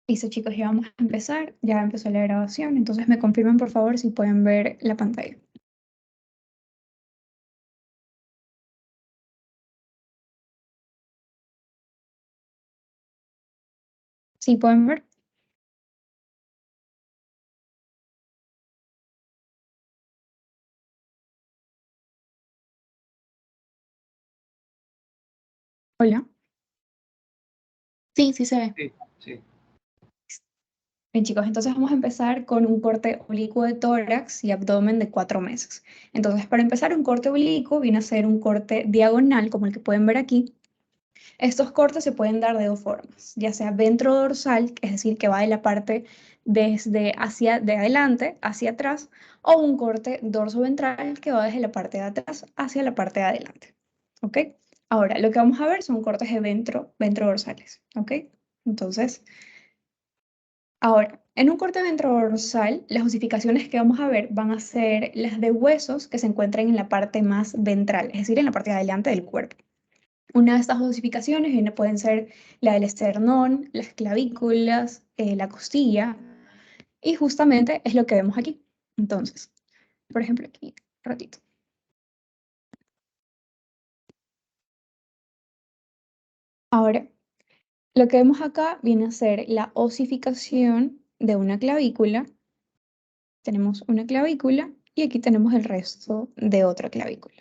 Listo, chicos, ya vamos a empezar. Ya empezó la grabación, entonces me confirmen por favor si pueden ver la pantalla. ¿Sí pueden ver? Hola. Sí, sí se ve. Sí, sí. Bien, chicos, entonces vamos a empezar con un corte oblicuo de tórax y abdomen de 4 meses. Entonces, para empezar, un corte oblicuo viene a ser un corte diagonal, como el que pueden ver aquí. Estos cortes se pueden dar de dos formas, ya sea ventrodorsal, es decir, que va de la parte desde hacia de adelante hacia atrás, o un corte dorsoventral que va desde la parte de atrás hacia la parte de adelante. ¿Ok? Ahora, lo que vamos a ver son cortes de ventrodorsales. ¿Ok? Entonces, ahora, en un corte ventrodorsal, las osificaciones que vamos a ver van a ser las de huesos que se encuentran en la parte más ventral, es decir, en la parte de adelante del cuerpo. Una de estas osificaciones pueden ser la del esternón, las clavículas, la costilla, y justamente es lo que vemos aquí. Entonces, por ejemplo, aquí, un ratito. Ahora, lo que vemos acá viene a ser la osificación de una clavícula. Tenemos una clavícula y aquí tenemos el resto de otra clavícula.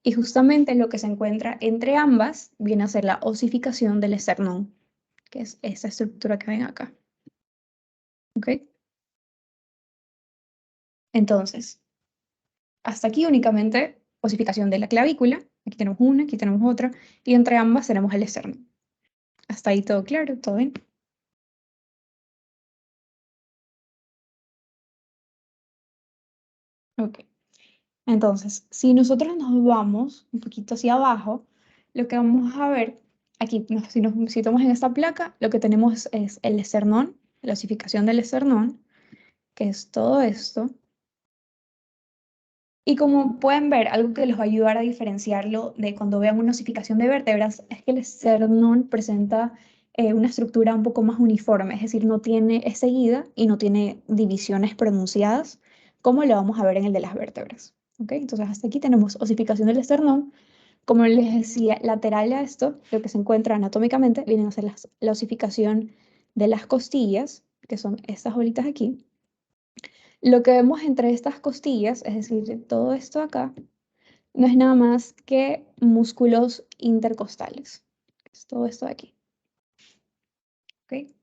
Y justamente lo que se encuentra entre ambas viene a ser la osificación del esternón, que es esta estructura que ven acá. ¿Ok? Entonces, hasta aquí únicamente osificación de la clavícula. Aquí tenemos una, aquí tenemos otra, y entre ambas tenemos el esternón. Hasta ahí todo claro, todo bien. Ok. Entonces, si nosotros nos vamos un poquito hacia abajo, lo que vamos a ver, aquí, si nos situamos en esta placa, lo que tenemos es el esternón, la osificación del esternón, que es todo esto. Y como pueden ver, algo que les va a ayudar a diferenciarlo de cuando vean una osificación de vértebras es que el esternón presenta una estructura un poco más uniforme, es decir, es seguida y no tiene divisiones pronunciadas, como lo vamos a ver en el de las vértebras. ¿Ok? Entonces, hasta aquí tenemos osificación del esternón. Como les decía, lateral a esto, lo que se encuentra anatómicamente, vienen a ser la osificación de las costillas, que son estas bolitas aquí. Lo que vemos entre estas costillas, es decir, todo esto acá, no es nada más que músculos intercostales. Es todo esto de aquí. ¿Ok?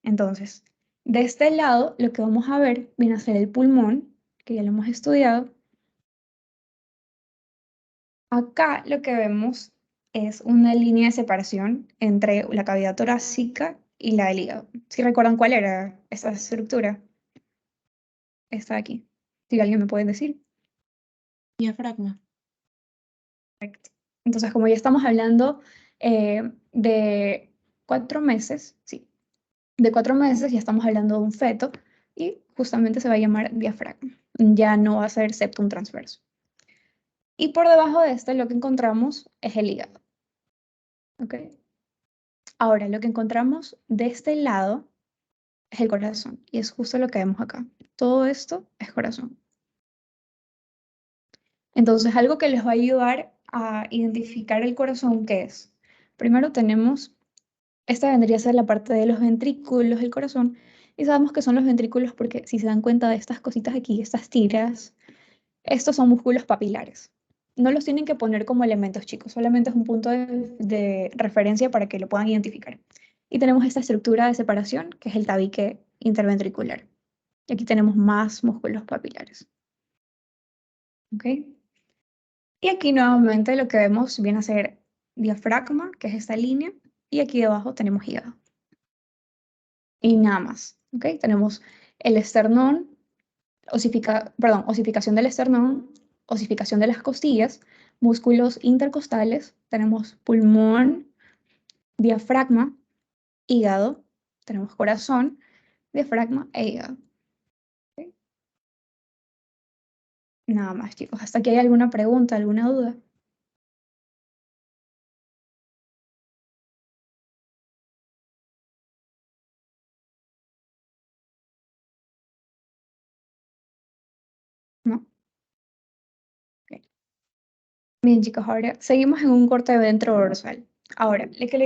Entonces, de este lado, lo que vamos a ver viene a ser el pulmón, que ya lo hemos estudiado. Acá lo que vemos es una línea de separación entre la cavidad torácica y la del hígado. ¿Si recuerdan cuál era esa estructura? Esta de aquí. Si alguien me puede decir. Diafragma. Entonces, como ya estamos hablando de 4 meses, sí, de 4 meses ya estamos hablando de un feto y justamente se va a llamar diafragma. Ya no va a ser septum transverso. Y por debajo de este lo que encontramos es el hígado. ¿Ok? Ahora, lo que encontramos de este lado es el corazón y es justo lo que vemos acá. Todo esto es corazón. Entonces, algo que les va a ayudar a identificar el corazón, ¿qué es? Primero tenemos esta vendría a ser la parte de los ventrículos del corazón. Y sabemos que son los ventrículos porque si se dan cuenta de estas cositas aquí, estas tiras, estos son músculos papilares. No los tienen que poner como elementos chicos, solamente es un punto de referencia para que lo puedan identificar. Y tenemos esta estructura de separación, que es el tabique interventricular. Y aquí tenemos más músculos papilares. ¿Ok? Y aquí nuevamente lo que vemos viene a ser diafragma, que es esta línea, y aquí debajo tenemos hígado. Y nada más. ¿Ok? Tenemos el esternón, osificación del esternón, osificación de las costillas, músculos intercostales, tenemos pulmón, diafragma, hígado, tenemos corazón, diafragma e hígado. ¿Ok? Nada más, chicos. ¿Hasta aquí hay alguna pregunta, alguna duda? Bien, chicos, ahora seguimos en un corte ventrodorsal. Ahora, lo que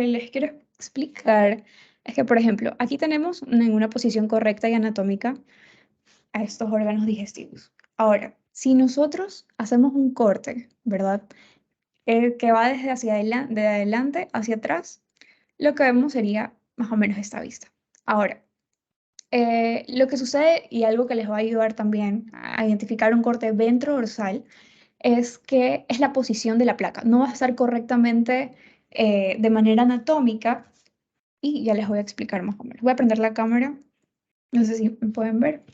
les quiero explicar es que, por ejemplo, aquí tenemos en una posición correcta y anatómica a estos órganos digestivos. Ahora, si nosotros hacemos un corte, ¿verdad? Que va desde hacia adelante, de adelante hacia atrás, lo que vemos sería más o menos esta vista. Ahora, lo que sucede y algo que les va a ayudar también a identificar un corte ventrodorsal es que es la posición de la placa. No va a estar correctamente de manera anatómica y ya les voy a explicar más o menos. Voy a prender la cámara, no sé si me pueden ver.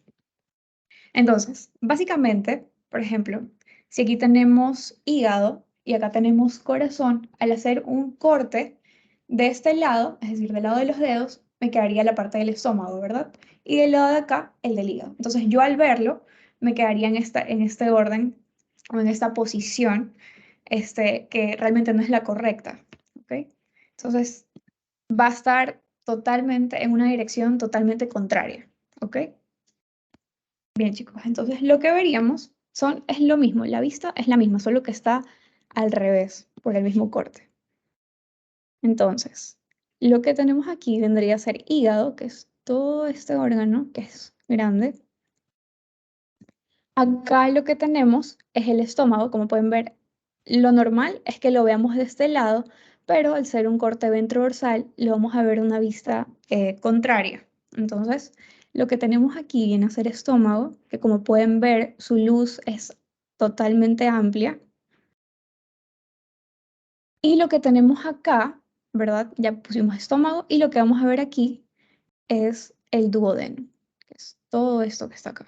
Entonces, básicamente, por ejemplo, si aquí tenemos hígado y acá tenemos corazón, al hacer un corte de este lado, es decir, del lado de los dedos, me quedaría la parte del estómago, ¿verdad? Y del lado de acá, el del hígado. Entonces, yo al verlo, me quedaría en este orden o en esta posición, que realmente no es la correcta, ¿ok? Entonces, va a estar totalmente en una dirección totalmente contraria, ¿ok? Bien, chicos, entonces lo que veríamos es lo mismo, la vista es la misma, solo que está al revés por el mismo corte. Entonces, lo que tenemos aquí vendría a ser hígado, que es todo este órgano que es grande. Acá lo que tenemos es el estómago, como pueden ver, lo normal es que lo veamos de este lado, pero al ser un corte ventrodorsal, lo vamos a ver una vista contraria. Entonces, lo que tenemos aquí viene a ser estómago, que como pueden ver, su luz es totalmente amplia. Y lo que tenemos acá, ¿verdad? Ya pusimos estómago, y lo que vamos a ver aquí es el duodeno, que es todo esto que está acá.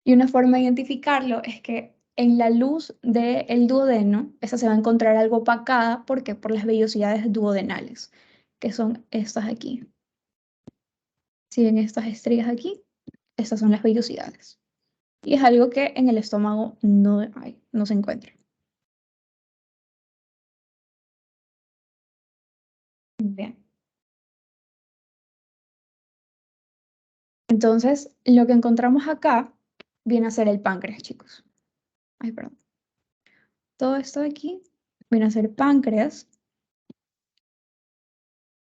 Y una forma de identificarlo es que en la luz del duodeno, esa se va a encontrar algo opacada, ¿por qué? Por las vellosidades duodenales, que son estas aquí. Si ven estas estrellas aquí, estas son las vellosidades. Y es algo que en el estómago no hay, no se encuentra. Bien. Entonces, lo que encontramos acá viene a ser el páncreas, chicos. Ay, perdón. Todo esto de aquí viene a ser páncreas.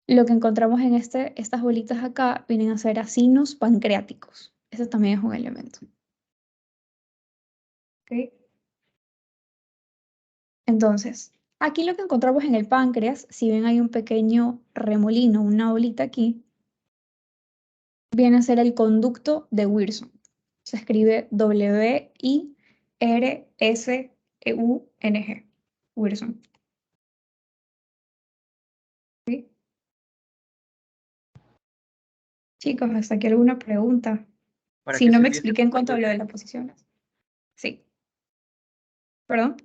Lo que encontramos en estas bolitas acá vienen a ser acinos pancreáticos. Ese también es un elemento. ¿Ok? Entonces, aquí lo que encontramos en el páncreas, si ven hay un pequeño remolino, una bolita aquí, viene a ser el conducto de Wilson. Se escribe W-I-R-S-E-U-N-G. Wilson. ¿Sí? Chicos, ¿hasta aquí alguna pregunta? ¿Para Si qué no me servía ese expliqué en cuanto a conducto? lo de las posiciones. Sí, perdón.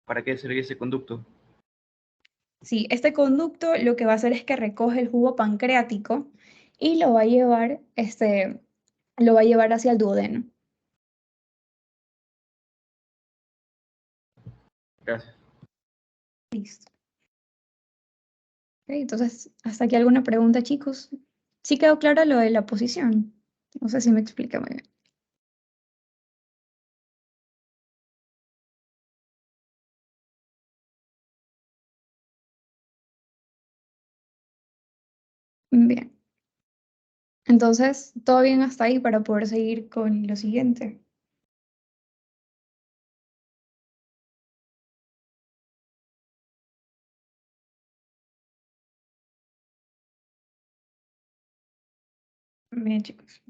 ¿Para qué servía ese conducto? Sí, este conducto lo que va a hacer es que recoge el jugo pancreático y lo va a llevar hacia el duodeno. Gracias. Listo. Ok, entonces, ¿hasta aquí alguna pregunta, chicos? Sí quedó claro lo de la posición. No sé si me expliqué muy bien. Bien. Entonces, ¿todo bien hasta ahí para poder seguir con lo siguiente? Bien, chicos.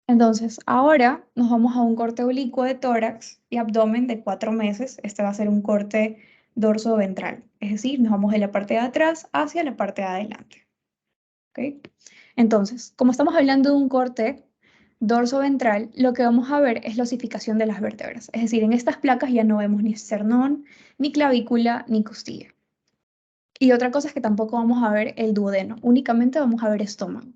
Entonces, ahora nos vamos a un corte oblicuo de tórax y abdomen de 4 meses. Este va a ser un corte dorso-ventral, es decir, nos vamos de la parte de atrás hacia la parte de adelante. ¿Ok? Entonces, como estamos hablando de un corte dorso-ventral, lo que vamos a ver es la osificación de las vértebras. Es decir, en estas placas ya no vemos ni esternón, ni clavícula, ni costilla. Y otra cosa es que tampoco vamos a ver el duodeno, únicamente vamos a ver estómago.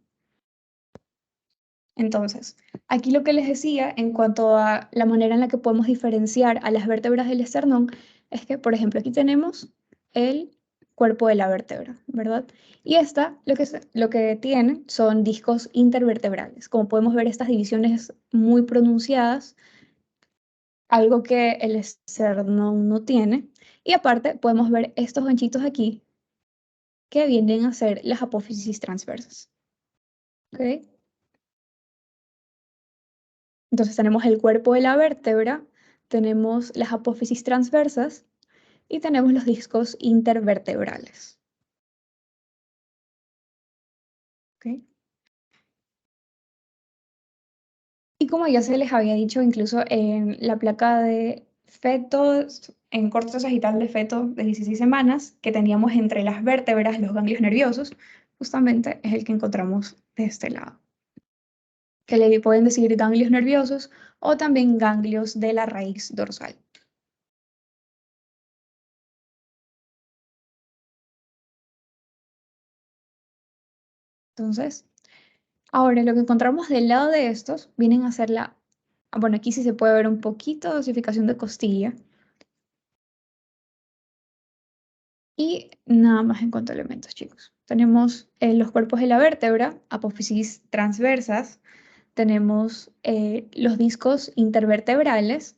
Entonces, aquí lo que les decía en cuanto a la manera en la que podemos diferenciar a las vértebras del esternón es que, por ejemplo, aquí tenemos el cuerpo de la vértebra, ¿verdad? Y esta lo que tiene son discos intervertebrales. Como podemos ver, estas divisiones muy pronunciadas, algo que el esternón no tiene. Y aparte podemos ver estos ganchitos aquí que vienen a ser las apófisis transversas. ¿Ok? Entonces tenemos el cuerpo de la vértebra, tenemos las apófisis transversas y tenemos los discos intervertebrales. ¿Ok? Y como ya se les había dicho, incluso en la placa de fetos, en corte sagital de feto de 16 semanas, que teníamos entre las vértebras, los ganglios nerviosos, justamente es el que encontramos de este lado. Que le pueden decir ganglios nerviosos o también ganglios de la raíz dorsal. Entonces, ahora lo que encontramos del lado de estos vienen a ser bueno, aquí sí se puede ver un poquito de osificación de costilla. Y nada más en cuanto a elementos, chicos. Tenemos los cuerpos de la vértebra, apófisis transversas, tenemos los discos intervertebrales,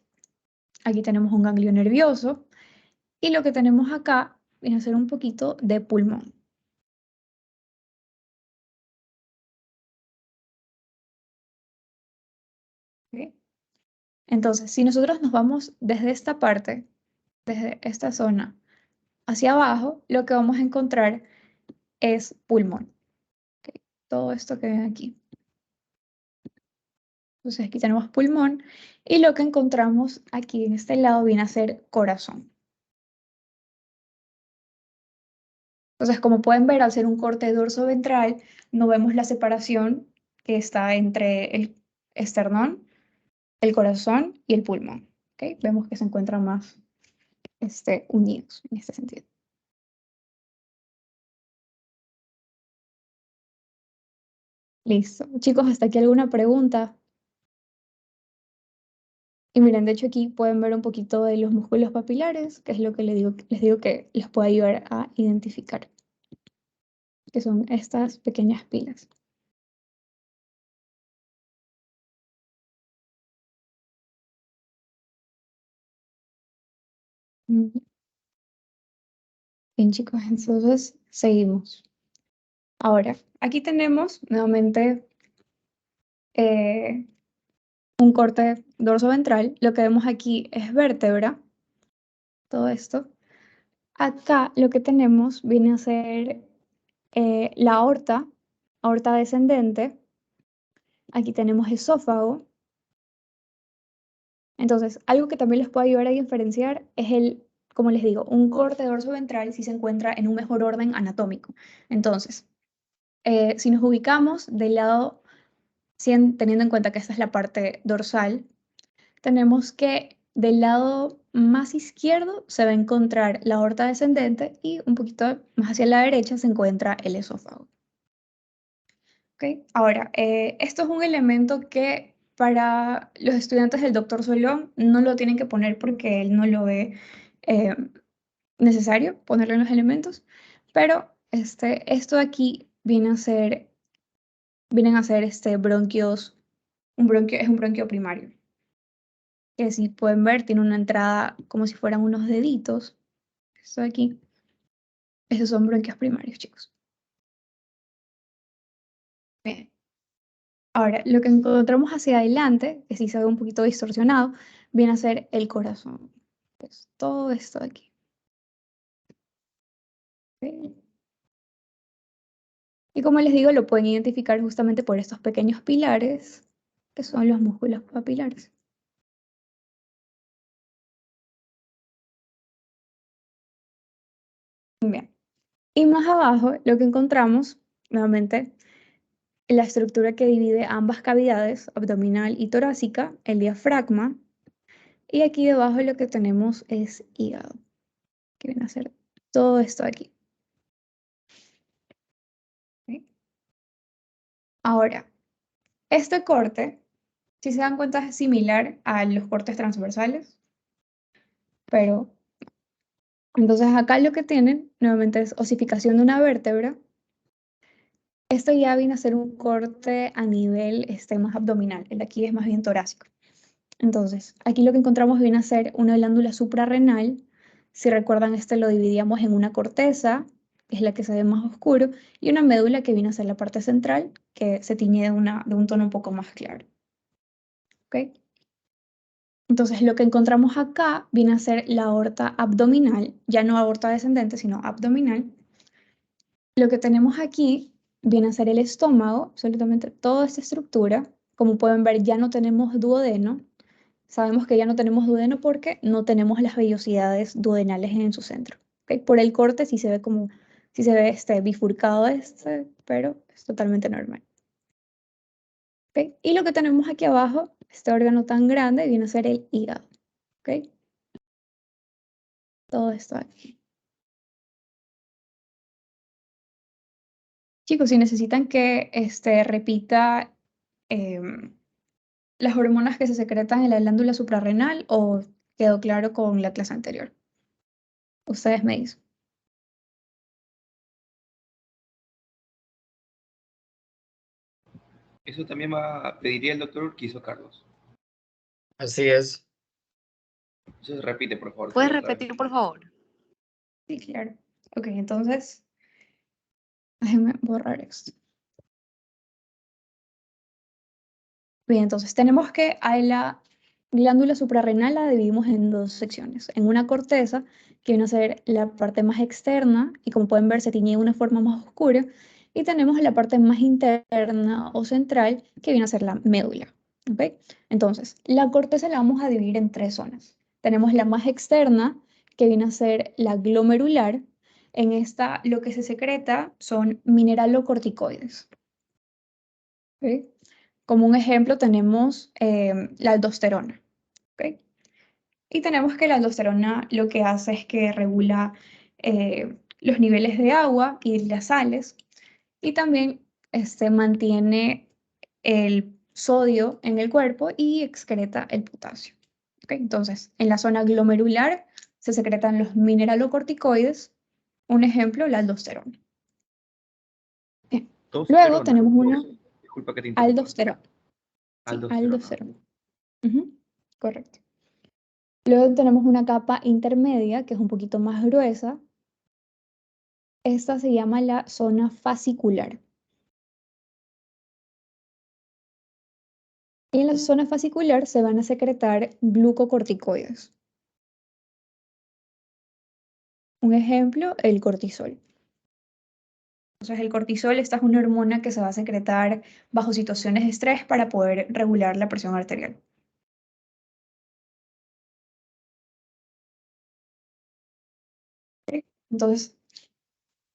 aquí tenemos un ganglio nervioso, y lo que tenemos acá viene a ser un poquito de pulmón. ¿Ok? Entonces, si nosotros nos vamos desde esta parte, desde esta zona, hacia abajo, lo que vamos a encontrar es pulmón. ¿Ok? Todo esto que ven aquí. Entonces aquí tenemos pulmón y lo que encontramos aquí en este lado viene a ser corazón. Entonces, como pueden ver, al ser un corte dorso-ventral, no vemos la separación que está entre el esternón, el corazón y el pulmón. ¿Ok? Vemos que se encuentran más unidos en este sentido. Listo. Chicos, ¿hasta aquí alguna pregunta? Y miren, de hecho aquí pueden ver un poquito de los músculos papilares, que es lo que les digo que les puede ayudar a identificar, que son estas pequeñas pilas. Ujú. Bien, chicos, entonces seguimos. Ahora, aquí tenemos nuevamente eh, un corte dorso-ventral. Lo que vemos aquí es vértebra, todo esto. Acá lo que tenemos viene a ser la aorta descendente. Aquí tenemos esófago. Entonces, algo que también les puede ayudar a diferenciar es como les digo, un corte dorso-ventral si se encuentra en un mejor orden anatómico. Entonces, si nos ubicamos del lado, teniendo en cuenta que esta es la parte dorsal, tenemos que del lado más izquierdo se va a encontrar la aorta descendente y un poquito más hacia la derecha se encuentra el esófago. ¿Ok? Ahora, esto es un elemento que para los estudiantes del doctor Solón no lo tienen que poner porque él no lo ve eh, necesario ponerlo en los elementos, pero esto de aquí vienen a ser bronquios, es un bronquio primario, que si pueden ver tiene una entrada como si fueran unos deditos, esto de aquí, esos son bronquios primarios, chicos. Bien. Ahora, lo que encontramos hacia adelante, que sí se ve un poquito distorsionado, viene a ser el corazón. Pues todo esto de aquí. ¿Ok? Y como les digo, lo pueden identificar justamente por estos pequeños pilares, que son los músculos papilares. Bien. Y más abajo, lo que encontramos, nuevamente, la estructura que divide ambas cavidades, abdominal y torácica, el diafragma. Y aquí debajo lo que tenemos es hígado, que viene a ser todo esto de aquí. ¿Ok? Ahora, este corte, si se dan cuenta, es similar a los cortes transversales, pero Entonces acá lo que tienen nuevamente es osificación de una vértebra. Esto ya viene a ser un corte a nivel más abdominal. El de aquí es más bien torácico. Entonces, aquí lo que encontramos viene a ser una glándula suprarrenal. Si recuerdan, lo dividíamos en una corteza, que es la que se ve más oscuro, y una médula que viene a ser la parte central, que se tiñe de un tono un poco más claro. ¿Ok? Entonces, lo que encontramos acá viene a ser la aorta abdominal, ya no aorta descendente, sino abdominal. Lo que tenemos aquí viene a ser el estómago, absolutamente toda esta estructura. Como pueden ver, ya no tenemos duodeno. Sabemos que ya no tenemos duodeno porque no tenemos las vellosidades duodenales en su centro. ¿Ok? Por el corte sí se ve bifurcado pero es totalmente normal. ¿Ok? Y lo que tenemos aquí abajo, este órgano tan grande, viene a ser el hígado. ¿Ok? Todo esto aquí. Chicos, si necesitan que repita las hormonas que se secretan en la glándula suprarrenal o quedó claro con la clase anterior. Ustedes me dicen. Eso también pediría el doctor Urquizo, Carlos. Así es. Entonces repite, por favor. ¿Puedes Carlos, otra vez. repetir, por favor? Sí, claro. Ok, entonces, déjenme borrar esto. Bien, entonces tenemos que a la glándula suprarrenal la dividimos en dos secciones. En una corteza, que viene a ser la parte más externa, y como pueden ver se tiñe de una forma más oscura, y tenemos la parte más interna o central, que viene a ser la médula. ¿Ok? Entonces, la corteza la vamos a dividir en tres zonas. Tenemos la más externa, que viene a ser la glomerular. En esta lo que se secreta son mineralocorticoides. ¿Ok? Como un ejemplo tenemos la aldosterona. ¿Ok? Y tenemos que la aldosterona lo que hace es que regula los niveles de agua y las sales y también mantiene el sodio en el cuerpo y excreta el potasio. ¿Ok? Entonces, en la zona glomerular se secretan los mineralocorticoides, un ejemplo, la aldosterona. Bien. Luego Testosterona. tenemos una Disculpa que te interrumpa. aldosterona. Sí, Aldosterona. aldosterona. Ujú, correcto. Luego tenemos una capa intermedia que es un poquito más gruesa. Esta se llama la zona fascicular. Y en la zona fascicular se van a secretar glucocorticoides. Un ejemplo, el cortisol. Entonces, el cortisol, esta es una hormona que se va a secretar bajo situaciones de estrés para poder regular la presión arterial. ¿Ok? Entonces,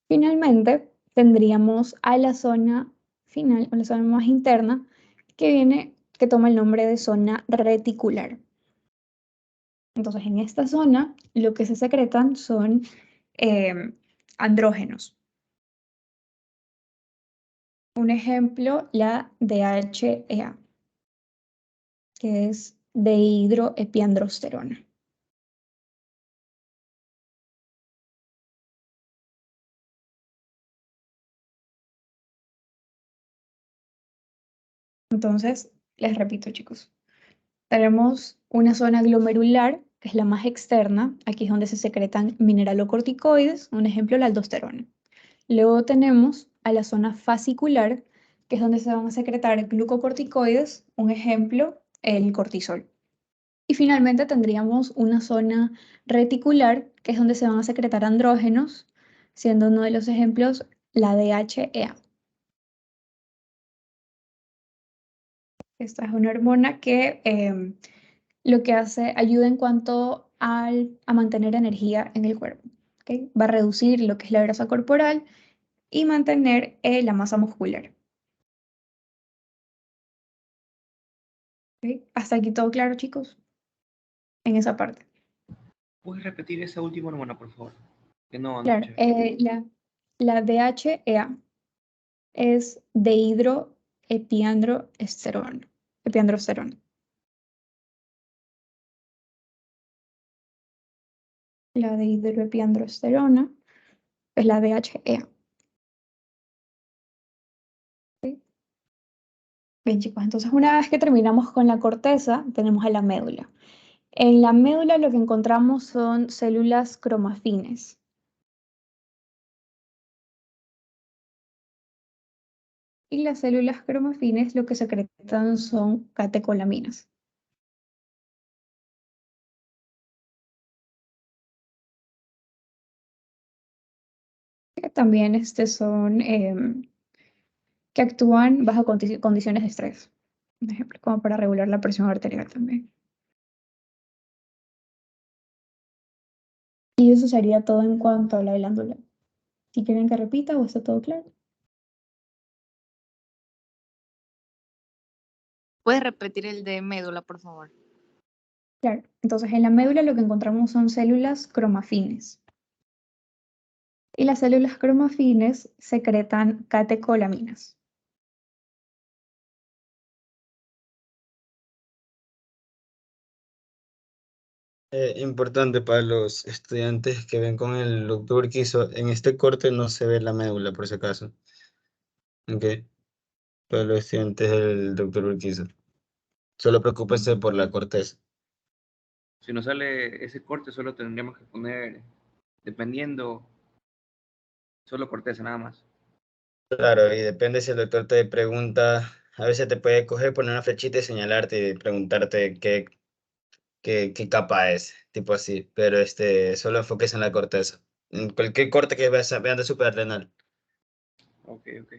finalmente, tendríamos a la zona final, o la zona más interna, que toma el nombre de zona reticular. Entonces, en esta zona, lo que se secretan son andrógenos. Un ejemplo, la DHEA, que es dehidroepiandrosterona. Entonces, les repito, chicos. Tenemos una zona glomerular, que es la más externa. Aquí es donde se secretan mineralocorticoides, un ejemplo, la aldosterona. Luego tenemos a la zona fascicular, que es donde se van a secretar glucocorticoides, un ejemplo, el cortisol. Y finalmente tendríamos una zona reticular, que es donde se van a secretar andrógenos, siendo uno de los ejemplos la DHEA. Esta es una hormona que lo que hace ayuda en cuanto a mantener energía en el cuerpo. ¿Ok? Va a reducir lo que es la grasa corporal y mantener la masa muscular. ¿Ok? Hasta aquí todo claro, chicos, en esa parte. ¿Puedes repetir esa última hormona, por favor? Que no Claro, escuché. la DHEA es dehidroepiandrosterona. Epiandrosterona. la de hidroepiandrosterona, es la DHEA. ¿Ok? Bien, chicos, entonces una vez que terminamos con la corteza, tenemos a la médula. En la médula lo que encontramos son células cromafines. Y las células cromafines lo que secretan son catecolaminas. Que también son que actúan bajo condiciones de estrés. Por ejemplo, como para regular la presión arterial también. Y eso sería todo en cuanto a la glándula. Si quieren que repita o está todo claro. ¿Puedes repetir el de médula, por favor? Claro, entonces en la médula lo que encontramos son células cromafines. Y las células cromafines secretan catecolaminas. Importante para los estudiantes que ven con el doctor Urquizo, en este corte no se ve la médula, por si acaso. Ok, para los estudiantes del doctor Urquizo. Solo preocúpense por la corteza. Si nos sale ese corte, solo tendríamos que poner, dependiendo, solo corteza nada más. Claro, y depende si el doctor te pregunta, a veces te puede coger, poner una flechita y señalarte y preguntarte qué capa es, tipo así, pero solo enfoques en la corteza. En cualquier corte que vean de suprarrenal. Ok, ok.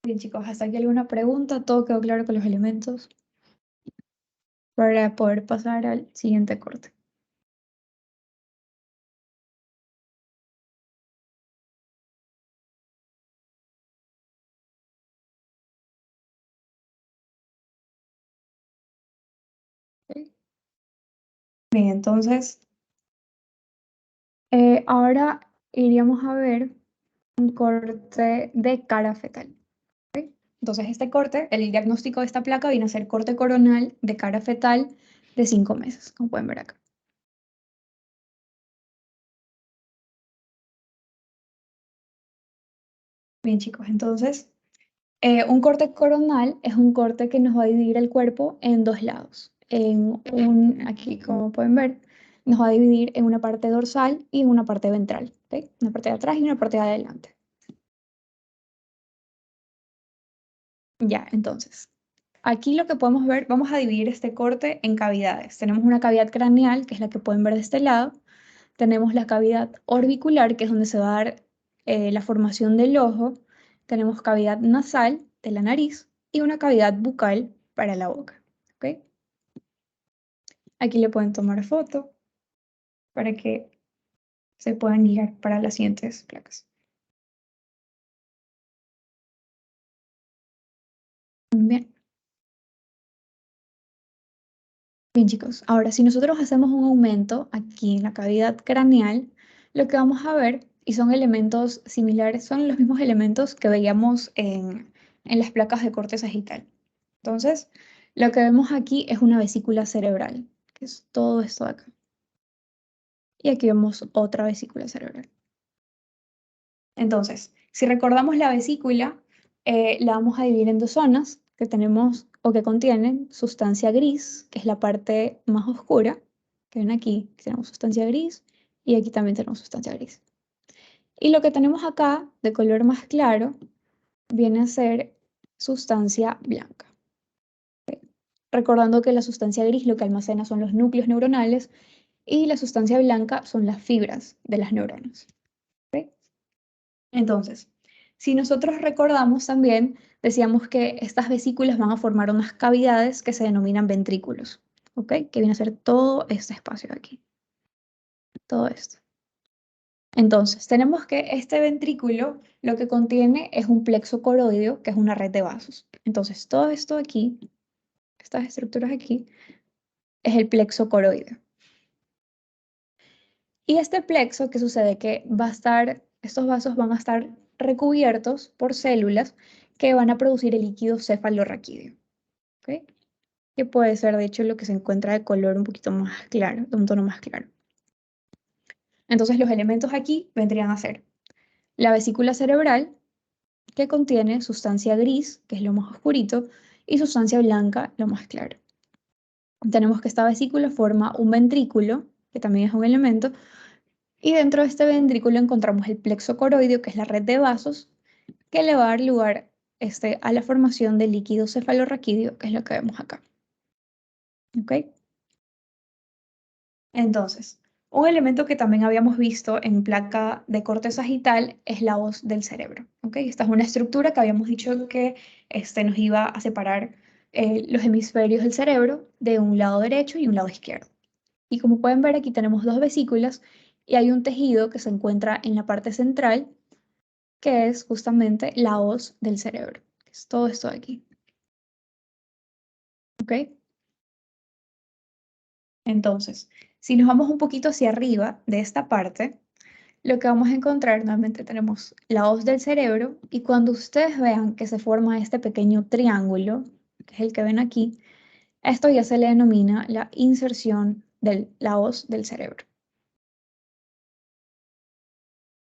Bien, chicos, ¿hasta aquí alguna pregunta? ¿Todo quedó claro con los elementos? Para poder pasar al siguiente corte. ¿Ok? Bien, entonces, ahora iríamos a ver un corte de cara fetal. ¿Ok? Entonces, este corte, el diagnóstico de esta placa viene a ser corte coronal de cara fetal de 5 meses, como pueden ver acá. Bien, chicos, entonces, un corte coronal es un corte que nos va a dividir el cuerpo en dos lados. Aquí, como pueden ver, nos va a dividir en una parte dorsal y en una parte ventral. ¿Ok? Una parte de atrás y una parte de adelante. Ya, entonces, aquí lo que podemos ver, vamos a dividir este corte en cavidades. Tenemos una cavidad craneal, que es la que pueden ver de este lado. Tenemos la cavidad orbicular, que es donde se va a dar la formación del ojo. Tenemos cavidad nasal, de la nariz, y una cavidad bucal para la boca. ¿Ok? Aquí le pueden tomar foto para que se puedan guiar para las siguientes placas. Bien. Bien, chicos. Ahora, si nosotros hacemos un aumento aquí en la cavidad craneal, lo que vamos a ver, y son elementos similares, son los mismos elementos que veíamos en las placas de corte sagital. Entonces, lo que vemos aquí es una vesícula cerebral, que es todo esto de acá. Y aquí vemos otra vesícula cerebral. Entonces, si recordamos la vesícula, la vamos a dividir en dos zonas que tenemos o que contienen sustancia gris, que es la parte más oscura, que ven aquí, tenemos sustancia gris y aquí también tenemos sustancia gris. Y lo que tenemos acá, de color más claro, viene a ser sustancia blanca. ¿Ok? Recordando que la sustancia gris lo que almacena son los núcleos neuronales y la sustancia blanca son las fibras de las neuronas. ¿Ok? Entonces, si nosotros recordamos también, decíamos que estas vesículas van a formar unas cavidades que se denominan ventrículos, ¿ok? Que viene a ser todo este espacio de aquí, todo esto. Entonces, tenemos que este ventrículo lo que contiene es un plexo coroideo, que es una red de vasos. Entonces, todo esto aquí, estas estructuras aquí, es el plexo coroideo. Y este plexo, ¿qué sucede? Que va a estar, estos vasos van a estar recubiertos por células que van a producir el líquido cefalorraquídeo, ¿ok? Que puede ser, de hecho, lo que se encuentra de color un poquito más claro, de un tono más claro. Entonces, los elementos aquí vendrían a ser la vesícula cerebral, que contiene sustancia gris, que es lo más oscurito, y sustancia blanca, lo más claro. Tenemos que esta vesícula forma un ventrículo, que también es un elemento, y dentro de este ventrículo encontramos el plexo coroideo, que es la red de vasos, que le va a dar lugar a la formación del líquido cefalorraquídeo, que es lo que vemos acá. ¿Ok? Entonces, un elemento que también habíamos visto en placa de corte sagital es la hoz del cerebro. ¿Ok? Esta es una estructura que habíamos dicho que nos iba a separar los hemisferios del cerebro de un lado derecho y un lado izquierdo. Y como pueden ver, aquí tenemos dos vesículas y hay un tejido que se encuentra en la parte central, que es justamente la hoz del cerebro, que es todo esto de aquí. ¿Ok? Entonces, si nos vamos un poquito hacia arriba de esta parte, lo que vamos a encontrar, nuevamente tenemos la hoz del cerebro, y cuando ustedes vean que se forma este pequeño triángulo, que es el que ven aquí, esto ya se le denomina la inserción de la hoz del cerebro.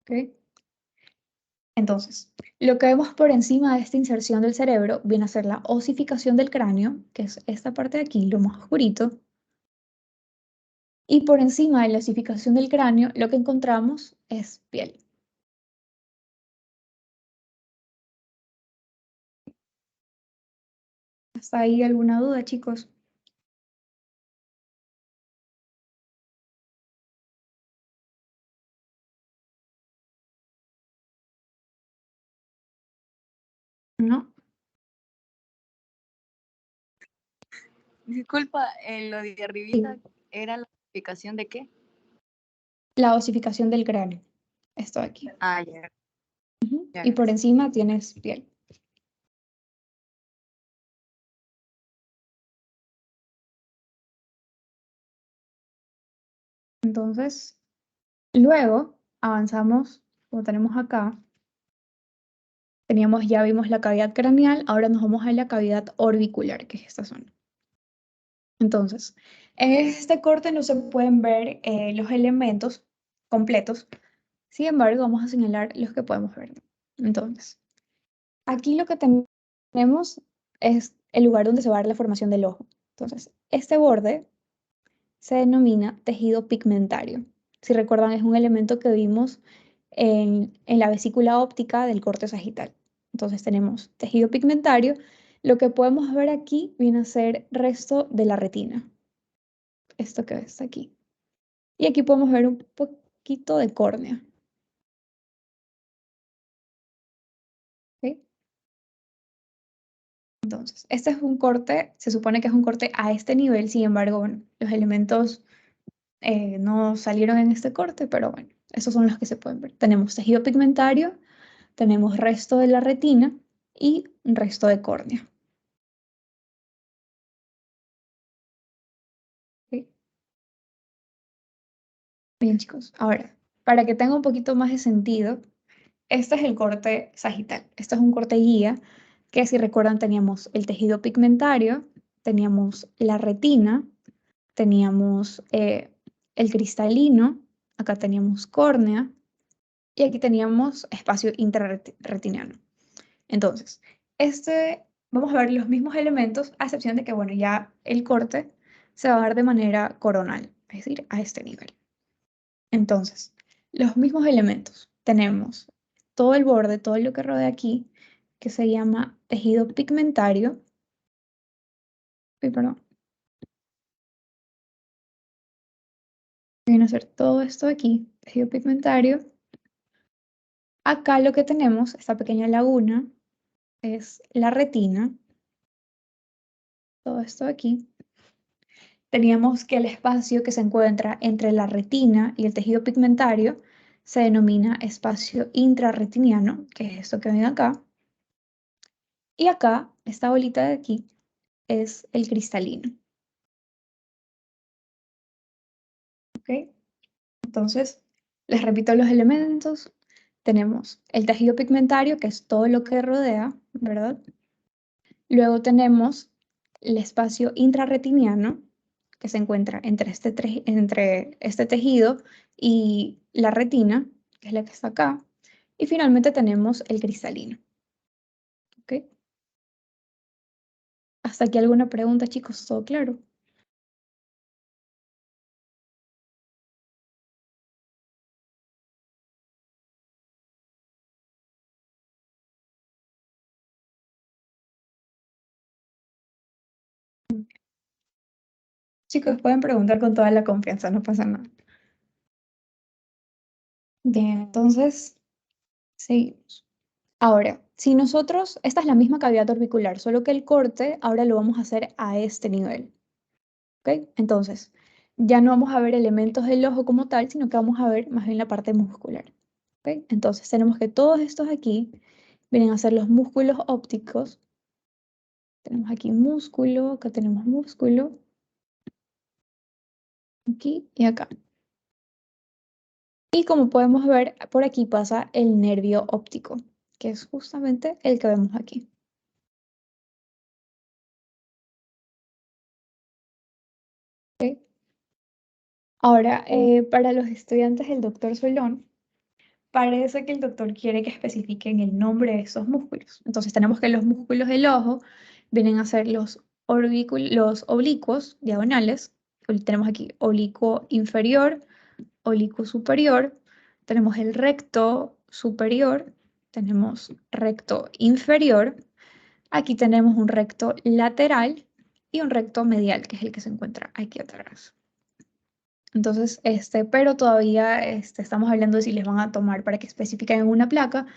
¿Ok? Entonces, lo que vemos por encima de esta inserción del cerebro viene a ser la osificación del cráneo, que es esta parte de aquí, lo más oscurito. Y por encima de la osificación del cráneo, lo que encontramos es piel. ¿Hasta ahí alguna duda, chicos? ¿No? Disculpa, lo de arribita era la explicación de qué. La osificación del cráneo. Esto de aquí. Ah, ya. Ujú. Ya, Y por gracias. encima tienes piel. Entonces, luego avanzamos, como tenemos acá, ya vimos la cavidad craneal, ahora nos vamos a la cavidad orbicular, que es esta zona. Entonces, en este corte no se pueden ver los elementos completos, sin embargo, vamos a señalar los que podemos ver. Entonces, aquí lo que tenemos es el lugar donde se va a dar la formación del ojo. Entonces, este borde se denomina tejido pigmentario. Si recuerdan, es un elemento que vimos en la vesícula óptica del corte sagital. Entonces tenemos tejido pigmentario. Lo que podemos ver aquí viene a ser resto de la retina. Esto que ves aquí. Y aquí podemos ver un poquito de córnea. ¿Ok? Entonces, este es un corte, se supone que es un corte a este nivel, sin embargo, bueno, los elementos no salieron en este corte, pero bueno, esos son los que se pueden ver. Tenemos tejido pigmentario, tenemos resto de la retina y resto de córnea. ¿Ok? Bien, chicos. Ahora, para que tenga un poquito más de sentido, este es el corte sagital. Este es un corte guía que, si recuerdan, teníamos el tejido pigmentario, teníamos la retina, teníamos el cristalino, acá teníamos córnea y aquí teníamos espacio intrarretiniano. Entonces, vamos a ver los mismos elementos, a excepción de que, bueno, ya el corte se va a dar de manera coronal, es decir, a este nivel. Entonces, los mismos elementos. Tenemos todo el borde, todo lo que rodea aquí, que se llama tejido pigmentario. Uy, perdón. Viene a ser todo esto de aquí, tejido pigmentario. Acá lo que tenemos, esta pequeña laguna, es la retina. Todo esto de aquí. Teníamos que el espacio que se encuentra entre la retina y el tejido pigmentario se denomina espacio intrarretiniano, que es esto que ven acá. Y acá, esta bolita de aquí, es el cristalino. ¿Ok? Entonces, les repito los elementos. Tenemos el tejido pigmentario, que es todo lo que rodea ¿verdad? Luego tenemos el espacio intrarretiniano, que se encuentra entre este tejido y la retina, que es la que está acá. Y finalmente tenemos el cristalino. ¿Ok? ¿Hasta aquí alguna pregunta, chicos? ¿Todo claro? Chicos, pueden preguntar con toda la confianza, no pasa nada. Bien, entonces, seguimos. Ahora, si nosotros, esta es la misma cavidad orbicular, solo que el corte ahora lo vamos a hacer a este nivel. ¿Ok? Entonces, ya no vamos a ver elementos del ojo como tal, sino que vamos a ver más bien la parte muscular. ¿Ok? Entonces, tenemos que todos estos aquí vienen a ser los músculos ópticos. Tenemos aquí músculo, acá tenemos músculo, aquí y acá. Y como podemos ver, por aquí pasa el nervio óptico, que es justamente el que vemos aquí. ¿Ok? Ahora, para los estudiantes del doctor Solón, parece que el doctor quiere que especifiquen el nombre de esos músculos. Entonces tenemos que los músculos del ojo vienen a ser los oblicuos diagonales. Tenemos aquí oblicuo inferior, oblicuo superior, tenemos el recto superior, tenemos recto inferior, aquí tenemos un recto lateral y un recto medial, que es el que se encuentra aquí atrás. Entonces, pero todavía estamos hablando de si les van a tomar para que especifiquen en una placa,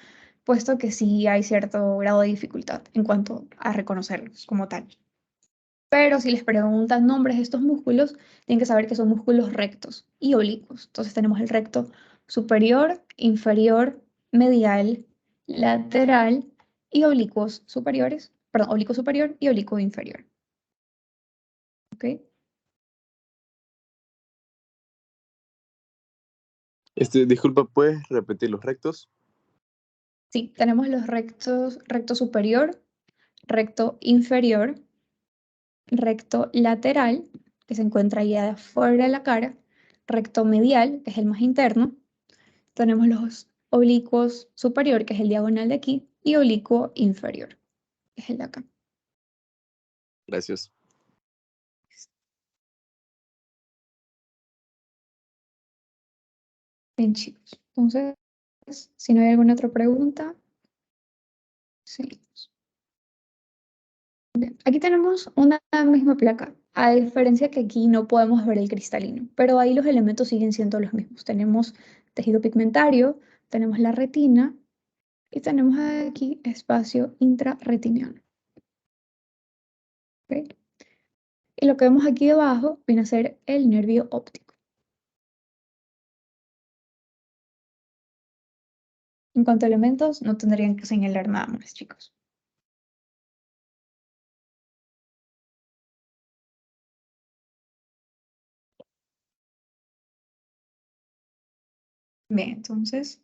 puesto que sí hay cierto grado de dificultad en cuanto a reconocerlos como tal. Pero si les preguntan nombres de estos músculos, tienen que saber que son músculos rectos y oblicuos. Entonces tenemos el recto superior, inferior, medial, lateral y oblicuos superiores, perdón, oblicuo superior y oblicuo inferior. ¿Ok? Disculpa, ¿puedes repetir los rectos? Sí, tenemos los rectos, recto superior, recto inferior, recto lateral, que se encuentra ahí afuera de la cara, recto medial, que es el más interno. Tenemos los oblicuos superior, que es el diagonal de aquí, y oblicuo inferior, que es el de acá. Gracias. Bien, chicos. Entonces, si no hay alguna otra pregunta, seguimos. Bien, aquí tenemos una misma placa, a diferencia que aquí no podemos ver el cristalino, pero ahí los elementos siguen siendo los mismos. Tenemos tejido pigmentario, tenemos la retina y tenemos aquí espacio intrarretiniano. ¿Ok? Y lo que vemos aquí debajo viene a ser el nervio óptico. En cuanto a elementos, no tendrían que señalar nada más, chicos. Bien, entonces,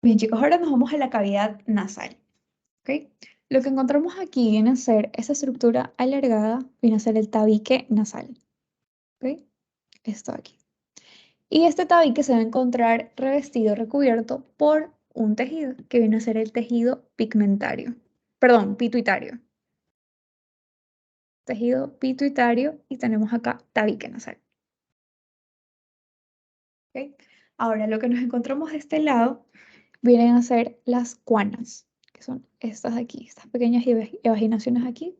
bien, chicos, ahora nos vamos a la cavidad nasal. ¿Ok? Lo que encontramos aquí viene a ser esa estructura alargada, viene a ser el tabique nasal. ¿Ok? Esto aquí. Y este tabique se va a encontrar revestido, recubierto por un tejido, que viene a ser el tejido pigmentario. Perdón, pituitario. Tejido pituitario y tenemos acá tabique nasal. ¿Ok? Ahora, lo que nos encontramos de este lado vienen a ser las cuanas, que son estas de aquí, estas pequeñas evaginaciones aquí.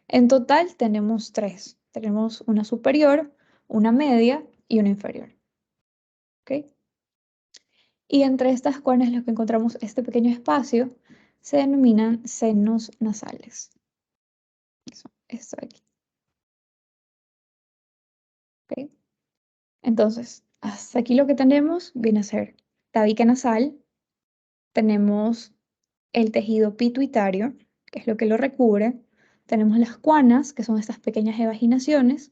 En total tenemos tres. Tenemos una superior, una media y una inferior. ¿Ok? Y entre estas cuanas, lo que encontramos este pequeño espacio, se denominan senos nasales. Eso, esto de aquí. ¿Ok? Entonces, hasta aquí lo que tenemos viene a ser tabique nasal, tenemos el tejido pituitario, que es lo que lo recubre, tenemos las cuanas, que son estas pequeñas evaginaciones,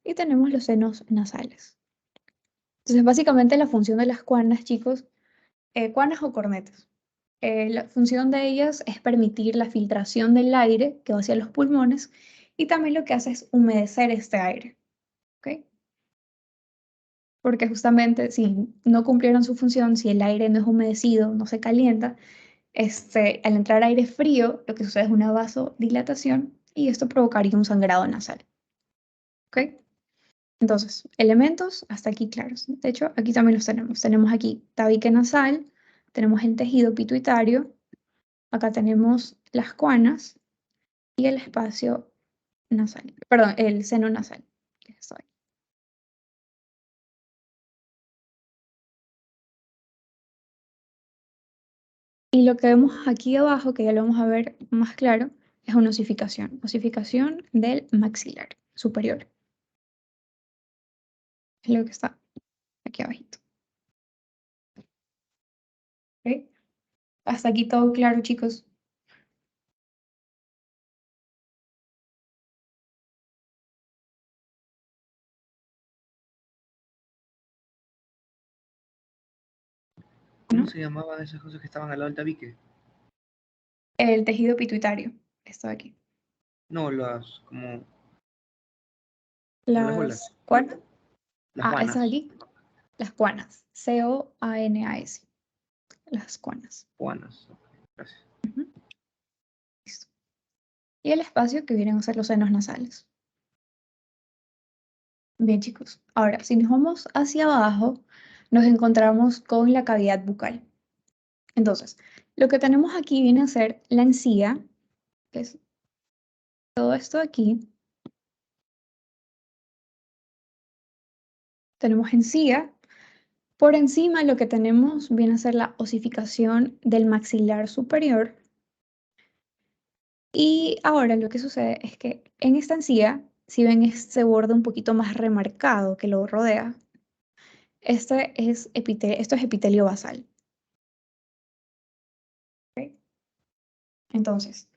y tenemos los senos nasales. Entonces, básicamente la función de las cuanas, chicos, cuanas o cornetas. La función de ellas es permitir la filtración del aire que va hacia los pulmones y también lo que hace es humedecer este aire. ¿Ok? Porque justamente si no cumplieron su función, si el aire no es humedecido, no se calienta, al entrar aire frío, lo que sucede es una vasodilatación y esto provocaría un sangrado nasal. ¿Ok? Entonces, elementos hasta aquí claros. De hecho, aquí también los tenemos. Tenemos aquí tabique nasal, tenemos el tejido pituitario, acá tenemos las cuanas y el espacio nasal, perdón, el seno nasal. Que está ahí. Y lo que vemos aquí abajo, que ya lo vamos a ver más claro, es una osificación del maxilar superior. Es lo que está aquí abajito. ¿Ok? Hasta aquí todo claro, chicos. ¿Cómo ¿No? se llamaban esas cosas que estaban al lado del tabique? El tejido pituitario está aquí. No, las, como las bolas, Las cuanas. las Esas guanas. aquí. Las cuanas. COANAS. Las cuanas. Guanas. Gracias. Listo. Y el espacio que vienen a ser los senos nasales. Bien, chicos. Ahora, si nos vamos hacia abajo, nos encontramos con la cavidad bucal. Entonces, lo que tenemos aquí viene a ser la encía, que es todo esto de aquí. Tenemos encía. Por encima lo que tenemos viene a ser la osificación del maxilar superior. Y ahora lo que sucede es que en esta encía, si ven este borde un poquito más remarcado que lo rodea, esto es epitelio basal. ¿Ok? Entonces,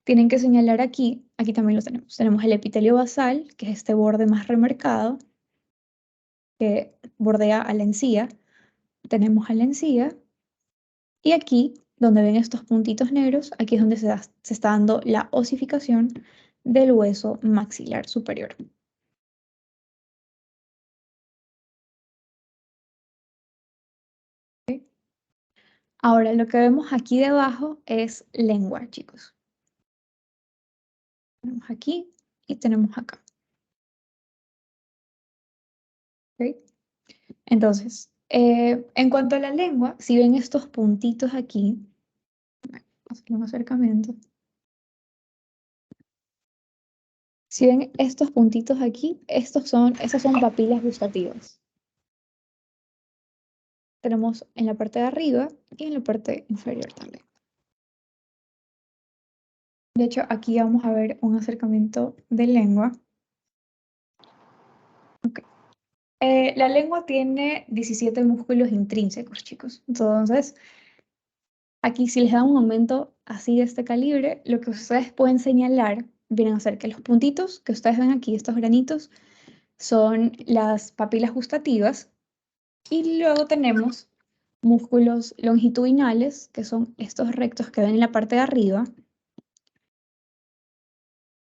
tienen que señalar aquí también lo tenemos. Tenemos el epitelio basal, que es este borde más remarcado, que bordea a la encía. Tenemos a la encía. Y aquí, donde ven estos puntitos negros, aquí es donde se está dando la osificación del hueso maxilar superior. ¿Ok? Ahora, lo que vemos aquí debajo es lengua, chicos. Tenemos aquí y tenemos acá. ¿Ok? Entonces, en cuanto a la lengua, si ven estos puntitos aquí, vamos a hacer un acercamiento. Si ven estos puntitos aquí, esas son papilas gustativas. Tenemos en la parte de arriba y en la parte inferior también. De hecho, aquí vamos a ver un acercamiento de lengua. Okay. La lengua tiene 17 músculos intrínsecos, chicos. Entonces, aquí si les da un aumento así de este calibre, lo que ustedes pueden señalar vienen a ser que los puntitos que ustedes ven aquí, estos granitos, son las papilas gustativas. Y luego tenemos músculos longitudinales, que son estos rectos que ven en la parte de arriba.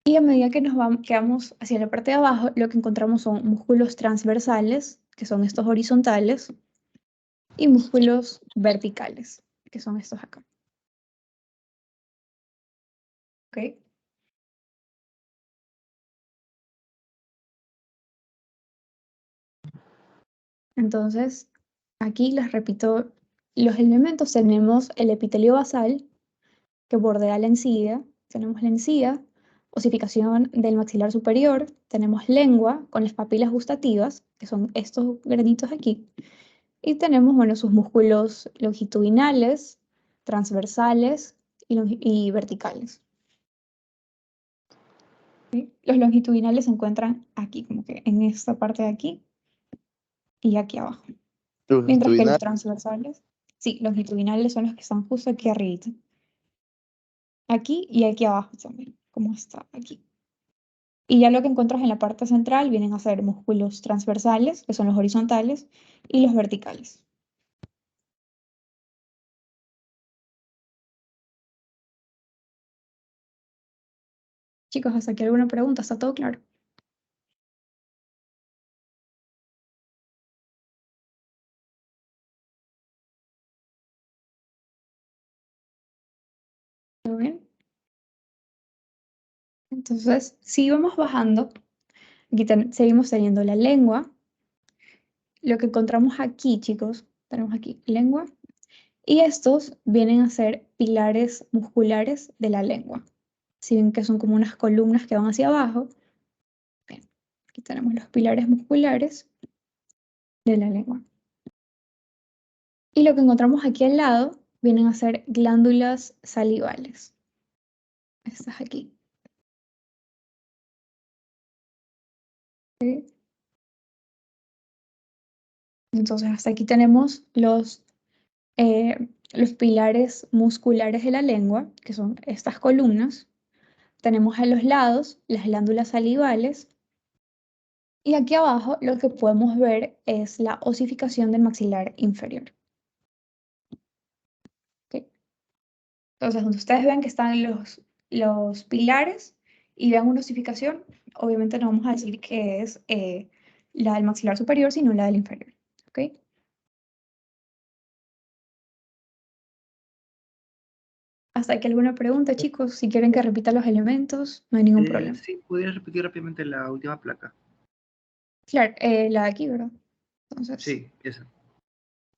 Y a medida que que vamos hacia la parte de abajo, lo que encontramos son músculos transversales, que son estos horizontales, y músculos verticales, que son estos acá. ¿Ok? Entonces, aquí les repito los elementos. Tenemos el epitelio basal, que bordea la encía. Tenemos la encía, osificación del maxilar superior. Tenemos lengua con las papilas gustativas, que son estos granitos aquí. Y tenemos, bueno, sus músculos longitudinales, transversales y verticales. ¿Sí? Los longitudinales se encuentran aquí, como que en esta parte de aquí y aquí abajo. Mientras que los transversales, sí, longitudinales son los que están justo aquí arriba. Aquí y aquí abajo también, como está aquí. Y ya lo que encuentras en la parte central vienen a ser músculos transversales, que son los horizontales, y los verticales. Chicos, ¿hasta aquí alguna pregunta? ¿Está todo claro? ¿Todo bien? Entonces, si vamos bajando, aquí seguimos teniendo la lengua. Lo que encontramos aquí, chicos, tenemos aquí lengua. Y estos vienen a ser pilares musculares de la lengua. Si ven que son como unas columnas que van hacia abajo, bien, aquí tenemos los pilares musculares de la lengua. Y lo que encontramos aquí al lado vienen a ser glándulas salivales. Estas aquí. ¿Sí? Entonces, hasta aquí tenemos los pilares musculares de la lengua, que son estas columnas. Tenemos a los lados las glándulas salivales. Y aquí abajo lo que podemos ver es la osificación del maxilar inferior. ¿Ok? Entonces, donde ustedes ven que están los pilares y vean una osificación, obviamente no vamos a decir que es la del maxilar superior, sino la del inferior. ¿Ok? ¿Hasta aquí alguna pregunta, chicos? Si quieren que repita los elementos, no hay ningún problema. Sí, ¿podrías repetir rápidamente la última placa? Claro, la de aquí, ¿verdad? Entonces, Sí, esa.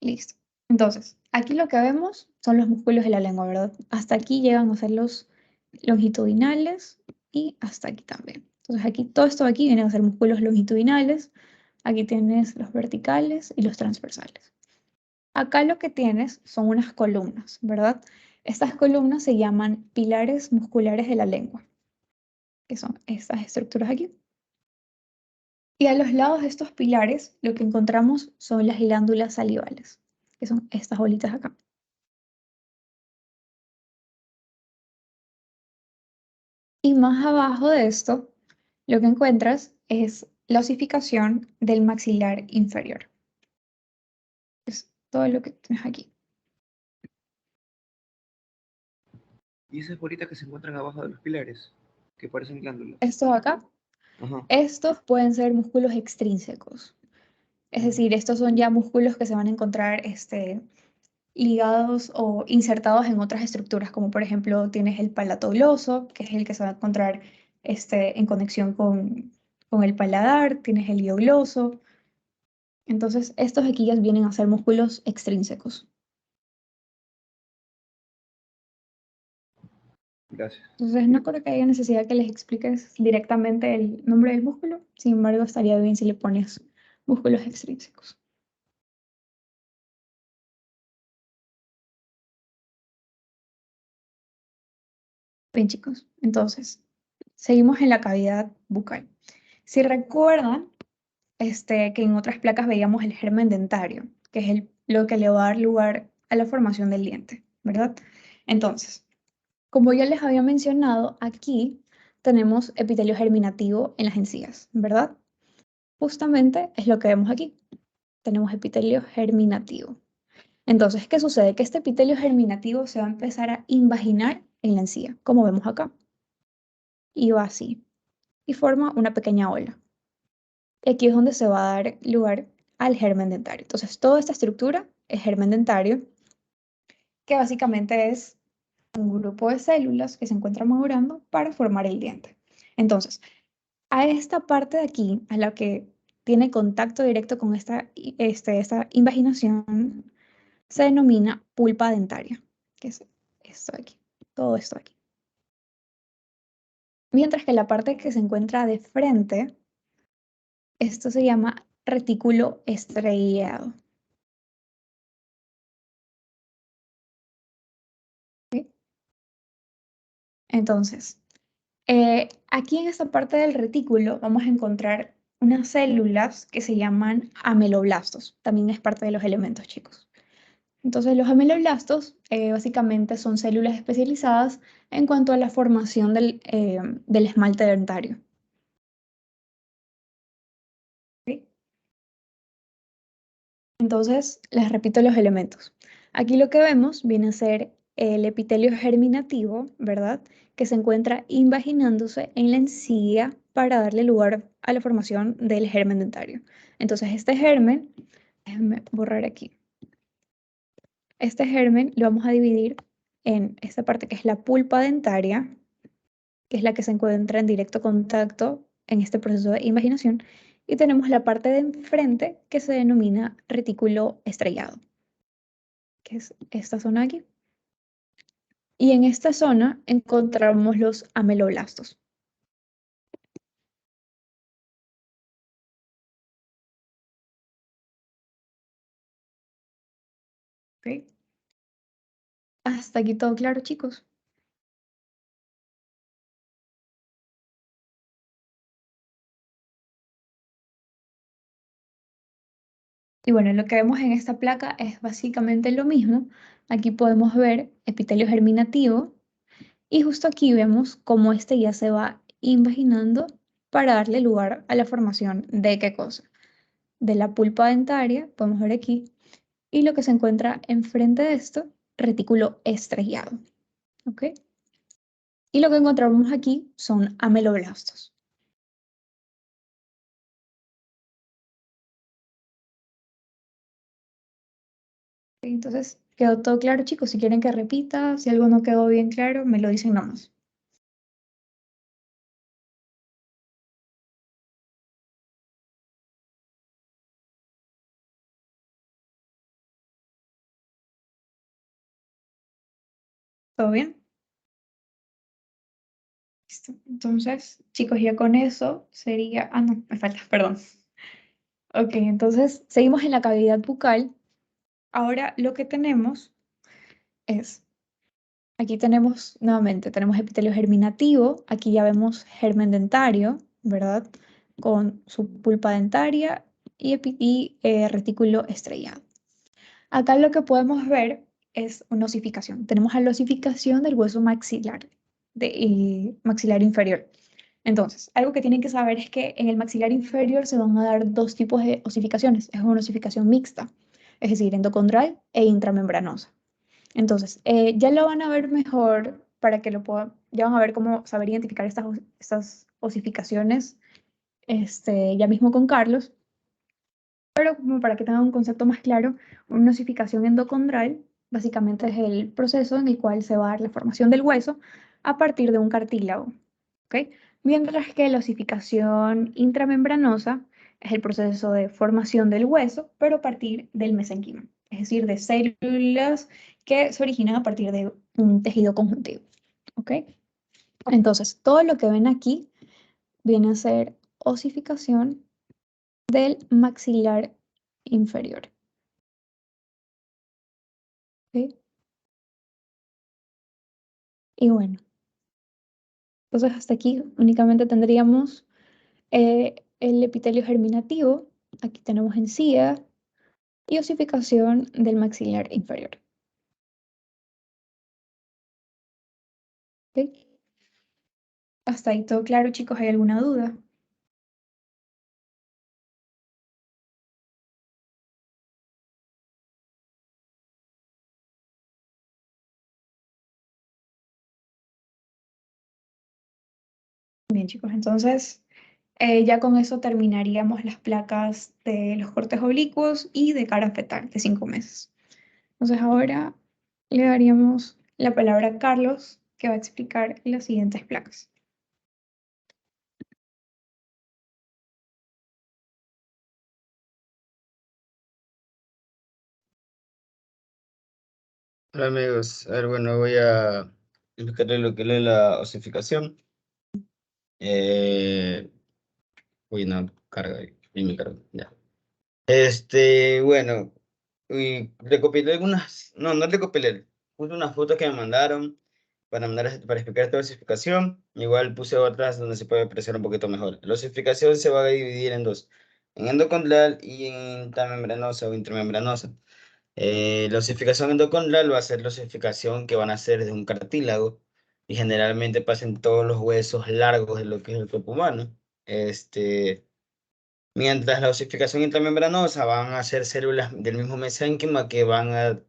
listo. Entonces, aquí lo que vemos son los músculos de la lengua, ¿verdad? Hasta aquí llegan a ser los longitudinales y hasta aquí también. Entonces, aquí todo esto de aquí vienen a ser músculos longitudinales. Aquí tienes los verticales y los transversales. Acá lo que tienes son unas columnas, ¿verdad? Estas columnas se llaman pilares musculares de la lengua, que son estas estructuras aquí. Y a los lados de estos pilares lo que encontramos son las glándulas salivales, que son estas bolitas acá. Y más abajo de esto, lo que encuentras es la osificación del maxilar inferior. Es todo lo que tienes aquí. Y esas bolitas que se encuentran abajo de los pilares, que parecen glándulas. Estos acá, Ajá. estos pueden ser músculos extrínsecos. Es decir, estos son ya músculos que se van a encontrar ligados o insertados en otras estructuras, como por ejemplo tienes el palato gloso, que es el que se va a encontrar en conexión con el paladar, tienes el iogloso. Entonces, estos aquí ya vienen a ser músculos extrínsecos. Gracias. Entonces, no creo que haya necesidad que les expliques directamente el nombre del músculo, sin embargo, estaría bien si le pones músculos extrínsecos. Bien, chicos, entonces, seguimos en la cavidad bucal. Si recuerdan, que en otras placas veíamos el germen dentario, que es lo que le va a dar lugar a la formación del diente, ¿verdad? Entonces, como ya les había mencionado, aquí tenemos epitelio germinativo en las encías, ¿verdad? Justamente es lo que vemos aquí. Tenemos epitelio germinativo. Entonces, ¿qué sucede? Que este epitelio germinativo se va a empezar a invaginar en la encía, como vemos acá. Y va así. Y forma una pequeña ola. Y aquí es donde se va a dar lugar al germen dentario. Entonces, toda esta estructura es germen dentario, que básicamente es un grupo de células que se encuentran madurando para formar el diente. Entonces, a esta parte de aquí, a la que tiene contacto directo con esta invaginación, se denomina pulpa dentaria, que es esto de aquí, todo esto de aquí. Mientras que la parte que se encuentra de frente, esto se llama retículo estriado. ¿Ok? Entonces, aquí en esta parte del retículo vamos a encontrar unas células que se llaman ameloblastos. También es parte de los elementos, chicos. Entonces, los ameloblastos básicamente son células especializadas en cuanto a la formación del esmalte dentario. ¿Ok? Entonces, les repito los elementos. Aquí lo que vemos viene a ser el epitelio germinativo, ¿verdad? que se encuentra invaginándose en la encía para darle lugar a la formación del germen dentario. Entonces, este germen, déjenme borrar aquí. Este germen lo vamos a dividir en esta parte que es la pulpa dentaria, que es la que se encuentra en directo contacto en este proceso de invaginación, y tenemos la parte de enfrente que se denomina retículo estrellado, que es esta zona aquí. Y en esta zona encontramos los ameloblastos. ¿Ok? Hasta aquí todo claro, chicos. Y bueno, lo que vemos en esta placa es básicamente lo mismo. Aquí podemos ver epitelio germinativo y justo aquí vemos cómo este ya se va invaginando para darle lugar a la formación de qué cosa. De la pulpa dentaria, podemos ver aquí, y lo que se encuentra enfrente de esto, retículo estrellado. ¿Ok? Y lo que encontramos aquí son ameloblastos. Entonces, ¿quedó todo claro, chicos? Si quieren que repita, si algo no quedó bien claro, me lo dicen nomás. ¿Todo bien? Listo. Entonces, chicos, ya con eso sería... Ah, no, me falta, perdón. Ok, entonces seguimos en la cavidad bucal. Ahora lo que tenemos es, aquí tenemos nuevamente, tenemos epitelio germinativo, aquí ya vemos germen dentario, ¿verdad? Con su pulpa dentaria y retículo estrellado. Acá lo que podemos ver es una osificación. Tenemos la osificación del hueso maxilar, maxilar inferior. Entonces, algo que tienen que saber es que en el maxilar inferior se van a dar dos tipos de osificaciones. Es una osificación mixta, es decir, endocondral e intramembranosa. Entonces, ya lo van a ver mejor para que lo puedan, ya van a ver cómo saber identificar estas osificaciones ya mismo con Carlos. Pero como para que tengan un concepto más claro, una osificación endocondral básicamente es el proceso en el cual se va a dar la formación del hueso a partir de un cartílago. ¿Ok? Mientras que la osificación intramembranosa es el proceso de formación del hueso, pero a partir del mesenquima, es decir, de células que se originan a partir de un tejido conjuntivo. ¿Ok? Entonces, todo lo que ven aquí viene a ser osificación del maxilar inferior. ¿Ok? Y bueno, entonces hasta aquí únicamente tendríamos el epitelio germinativo. Aquí tenemos encía y osificación del maxilar inferior. ¿Ok? Hasta ahí todo claro, chicos. ¿Hay alguna duda? Bien, chicos, entonces ya con eso terminaríamos las placas de los cortes oblicuos y de cara fetal de 5 meses. Entonces ahora le daríamos la palabra a Carlos, que va a explicar las siguientes placas. Hola amigos, a ver, bueno, voy a explicarles lo que es la osificación. Uy, no, carga, y mi carga, ya. Bueno, y recopilé algunas, no recopilé, puse unas fotos que me mandaron para explicar esta osificación. Igual puse otras donde se puede apreciar un poquito mejor. La osificación se va a dividir en dos, en endocondral y en intramembranosa o intramembranosa. La osificación endocondral va a ser la osificación que van a hacer de un cartílago y generalmente pasa en todos los huesos largos de lo que es el cuerpo humano. Mientras la osificación intramembranosa van a ser células del mismo mesénquima que van a,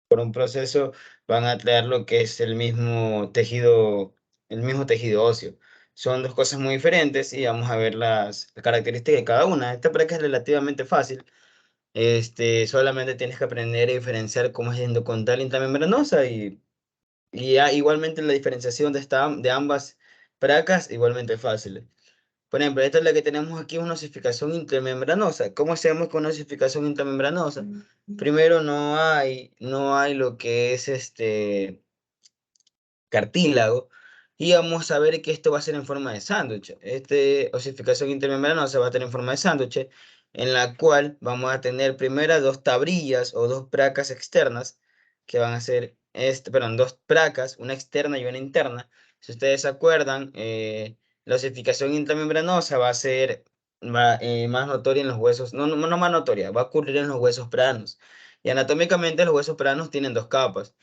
por un proceso, van a traer lo que es el mismo tejido el mismo tejido óseo. Son dos cosas muy diferentes y vamos a ver las características de cada una. Esta práctica es relativamente fácil. Solamente tienes que aprender a diferenciar cómo es endocondral intramembranosa y igualmente la diferenciación de ambas placas igualmente fácil. Por ejemplo, esta es la que tenemos aquí, una osificación intramembranosa. ¿Cómo hacemos con una osificación intramembranosa? Primero no hay lo que es cartílago y vamos a ver que esto va a ser en forma de sándwich. Osificación intermembranosa va a tener en forma de sándwich, en la cual vamos a tener primero dos tabrillas o dos placas externas que van a ser, perdón, dos placas, una externa y una interna. Si ustedes se acuerdan, la osificación intramembranosa va a ser más notoria en los huesos, no más notoria, va a ocurrir en los huesos planos. Y anatómicamente los huesos planos tienen dos capas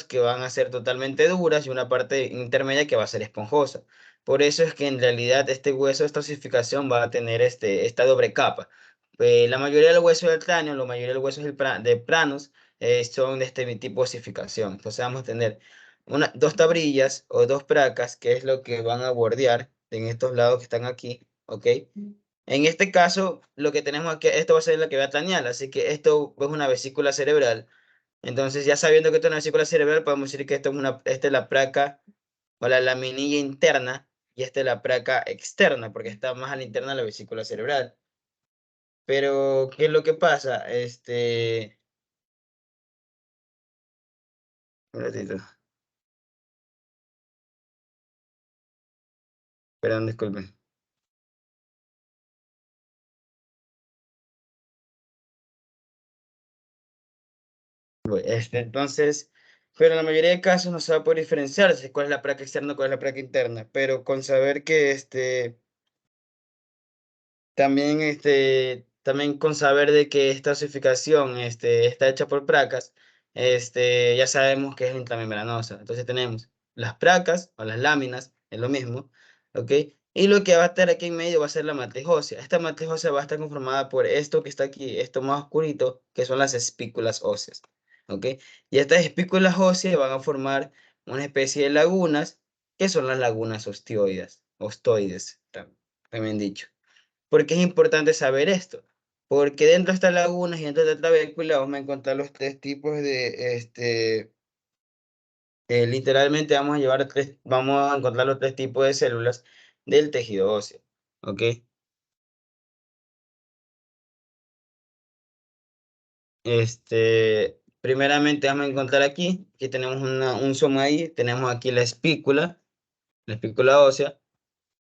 que van a ser totalmente duras y una parte intermedia que va a ser esponjosa. Por eso es que en realidad este hueso, esta osificación va a tener esta doble capa. La mayoría de los huesos del cráneo, la mayoría de los huesos de planos son de este tipo de osificación. Entonces vamos a tener dos tabrillas o dos placas, que es lo que van a bordear en estos lados que están aquí, ¿ok? En este caso, lo que tenemos aquí, esto va a ser la que va a planear, así que esto es una vesícula cerebral. Entonces, ya sabiendo que esto es una vesícula cerebral, podemos decir que esta es la placa o la laminilla interna y esta es la placa externa, porque está más a la interna de la vesícula cerebral. Pero, ¿qué es lo que pasa? Un ratito. Perdón, disculpen. Bueno, entonces, pero en la mayoría de casos no se va a poder diferenciar cuál es la placa externa, cuál es la placa interna, pero con saber que también con saber de que esta osificación está hecha por placas, ya sabemos que es intramembranosa. Entonces tenemos las placas o las láminas, es lo mismo, ¿ok? Y lo que va a estar aquí en medio va a ser la matriz ósea. Esta matriz ósea va a estar conformada por esto que está aquí, esto más oscurito, que son las espículas óseas, ¿ok? Y estas espículas óseas van a formar una especie de lagunas, que son las lagunas ostoides, también dicho. ¿Por qué es importante saber esto? Porque dentro de estas lagunas y dentro de esta trabécula vamos a encontrar los tres tipos literalmente vamos a encontrar los tres tipos de células del tejido óseo, ¿ok? Primeramente vamos a encontrar aquí tenemos un soma ahí, tenemos aquí la espícula ósea,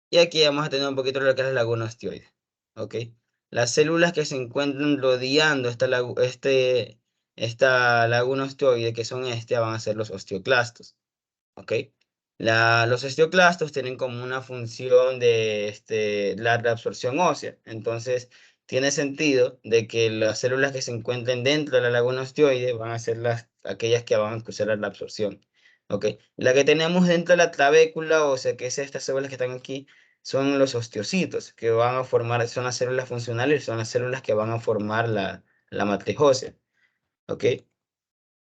y aquí vamos a tener un poquito de lo que es la laguna osteoide, ¿ok? Las células que se encuentran rodeando esta laguna osteoide, que son van a ser los osteoclastos, ¿ok? Los osteoclastos tienen como una función de la reabsorción ósea, entonces tiene sentido de que las células que se encuentren dentro de la laguna osteoide van a ser aquellas que van a causar la absorción, ¿ok? La que tenemos dentro de la trabécula ósea, que es estas células que están aquí, son los osteocitos, que van a formar, son las células funcionales, son las células que van a formar la matriz ósea, ¿ok?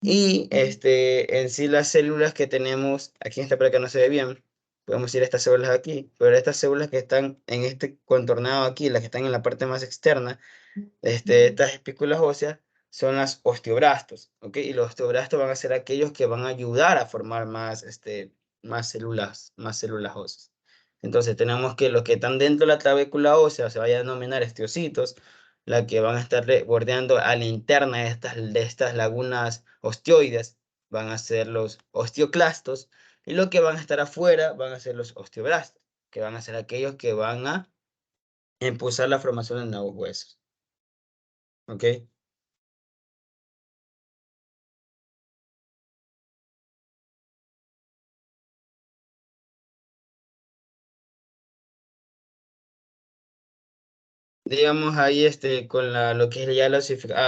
Y en sí las células que tenemos, aquí en esta placa no se ve bien, podemos ir a estas células aquí, pero estas células que están en este contornado aquí, las que están en la parte más externa, estas espículas óseas, son las osteoblastos, ¿ok? Y los osteoblastos van a ser aquellos que van a ayudar a formar más células óseas. Entonces tenemos que los que están dentro de la trabécula ósea se vayan a denominar osteocitos, la que van a estar bordeando a la interna de estas lagunas osteoides van a ser los osteoclastos, y lo que van a estar afuera van a ser los osteoblastos, que van a ser aquellos que van a impulsar la formación de nuevos huesos. ¿Ok? Digamos ahí con lo que es ya la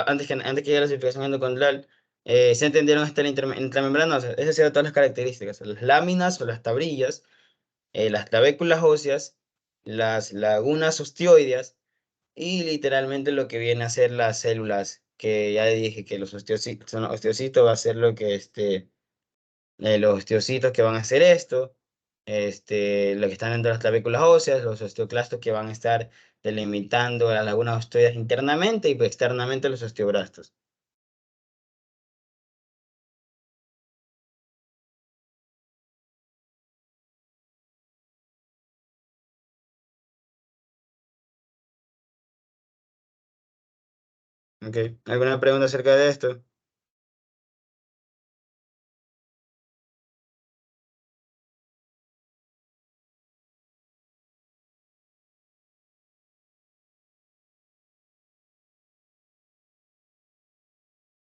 antes que ya la osificación endocondral, se entendieron la intramembranosa. Esas eran todas las características, las láminas o las tabrillas, las trabéculas óseas, las lagunas osteoideas y literalmente lo que viene a ser las células, que ya dije que los osteocitos va a ser lo que los osteocitos que van a hacer esto, lo que están dentro de las clavículas óseas, los osteoclastos que van a estar delimitando las lagunas osteoides internamente y pues, externamente los osteoblastos. Okay. ¿Alguna pregunta acerca de esto?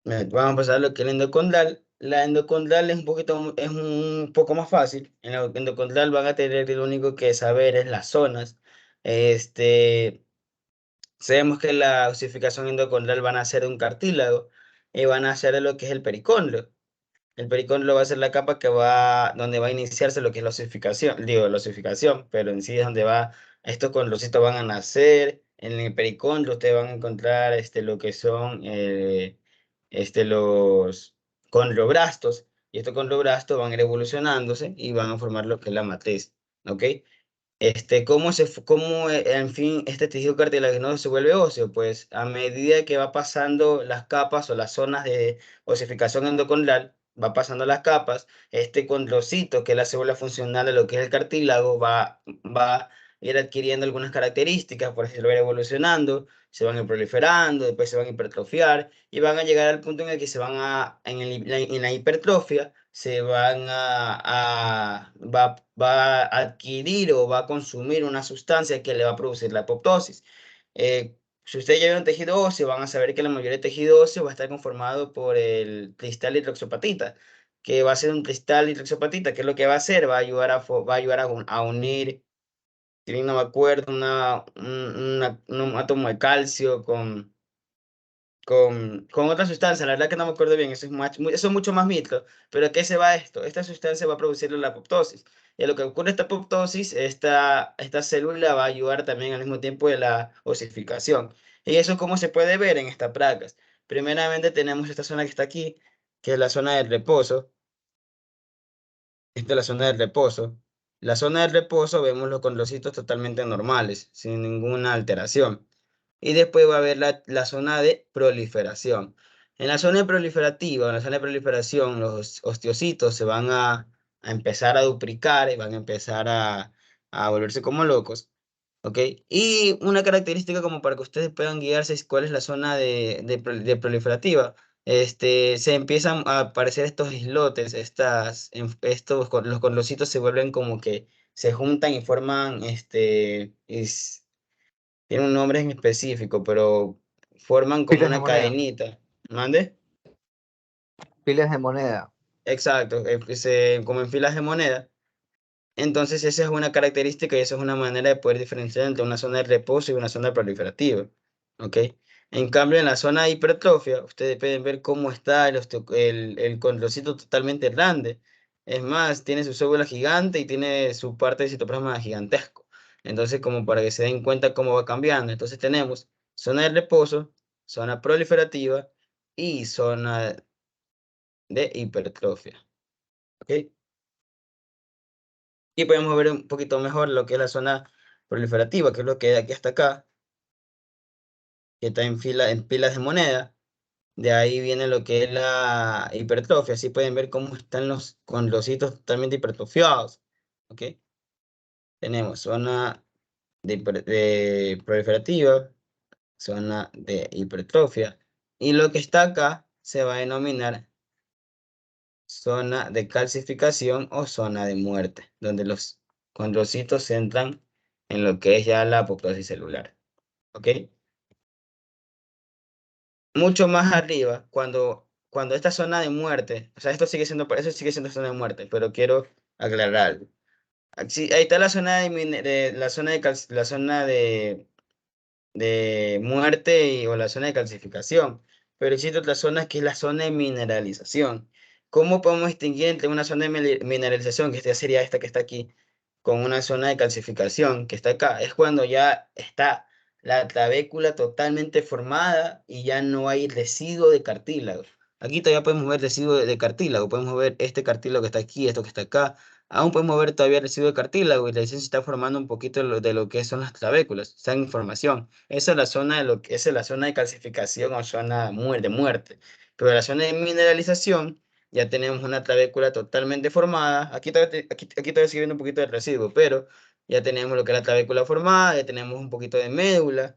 Vamos a pasar a lo que es la endocondral. La endocondral es un poco más fácil. En la endocondral van a tener lo único que saber es las zonas. Sabemos que la osificación endocondral van a ser de un cartílago y van a ser de lo que es el pericondrio. El pericondrio va a ser la capa donde va a iniciarse lo que es la osificación, digo, la osificación, pero en sí es donde estos condrocitos van a nacer. En el pericondrio ustedes van a encontrar lo que son los condroblastos, y estos condroblastos van a ir evolucionándose y van a formar lo que es la matriz, ¿ok? En fin, este tejido cartilaginoso se vuelve óseo, pues a medida que va pasando las capas o las zonas de osificación endocondral, va pasando las capas, este condrocito, que es la célula funcional de lo que es el cartílago, va a ir adquiriendo algunas características, por así va a ir evolucionando, se van a ir proliferando, después se van a hipertrofiar, y van a llegar al punto en el que en la hipertrofia, va a adquirir o va a consumir una sustancia que le va a producir la apoptosis. Si ustedes ya vieron tejido óseo, van a saber que la mayoría de tejido óseo va a estar conformado por el cristal hidroxopatita, que va a ser un cristal hidroxopatita, que es lo que va a hacer, va a ayudar a unir, si bien no me acuerdo, un átomo de calcio con otra sustancia, la verdad que no me acuerdo bien, eso es mucho más mito, pero ¿a qué se va esto? Esta sustancia va a producir la apoptosis, y a lo que ocurre esta apoptosis, esta célula va a ayudar también al mismo tiempo de la osificación. ¿Y eso cómo se puede ver en estas placas? Primeramente tenemos esta zona que está aquí, que es la zona del reposo. Esta es la zona del reposo. La zona del reposo vemos los condrocitos totalmente normales, sin ninguna alteración. Y después va a haber la zona de proliferación. En la zona proliferativa, en la zona de proliferación, los osteocitos se van a empezar a duplicar y van a empezar a volverse como locos. ¿Ok? Y una característica como para que ustedes puedan guiarse es cuál es la zona de proliferativa. Se empiezan a aparecer estos islotes, los condrocitos se vuelven como que se juntan y forman, tiene un nombre en específico, pero forman como Pilas de una moneda. cadenita. ¿Mande? Pilas de moneda. Exacto, como en filas de moneda. Entonces esa es una característica y esa es una manera de poder diferenciar entre una zona de reposo y una zona proliferativa. ¿Ok? En cambio, en la zona de hipertrofia, ustedes pueden ver cómo está el condrocito totalmente grande. Es más, tiene su célula gigante y tiene su parte de citoplasma gigantesco. Entonces, como para que se den cuenta cómo va cambiando. Entonces tenemos zona de reposo, zona proliferativa y zona de hipertrofia. ¿Ok? Y podemos ver un poquito mejor lo que es la zona proliferativa, que es lo que de aquí hasta acá, que está en pilas de moneda. De ahí viene lo que es la hipertrofia. Así pueden ver cómo están los condrocitos totalmente hipertrofiados. ¿Ok? Tenemos zona de proliferativa, zona de hipertrofia. Y lo que está acá se va a denominar zona de calcificación o zona de muerte, donde los condrocitos entran en lo que es ya la apoptosis celular. ¿Ok? Mucho más arriba, cuando esta zona de muerte, o sea, eso sigue siendo zona de muerte, pero quiero aclarar algo. Ahí está la zona la zona de muerte o la zona de calcificación, pero existe otra zona que es la zona de mineralización. ¿Cómo podemos distinguir entre una zona de mineralización, que sería esta que está aquí, con una zona de calcificación, que está acá? Es cuando ya está la trabécula totalmente formada y ya no hay residuo de cartílago. Aquí todavía podemos ver residuo de cartílago, podemos ver este cartílago que está aquí, esto que está acá, aún podemos ver todavía residuo de cartílago y recién se está formando un poquito de lo que son las clavículas, esa información. Esa es la zona de esa es la zona de calcificación o zona de muerte. Pero la zona de mineralización ya tenemos una clavícula totalmente formada. Aquí todavía sigue viendo un poquito de residuo, pero ya tenemos lo que es la clavícula formada, ya tenemos un poquito de médula.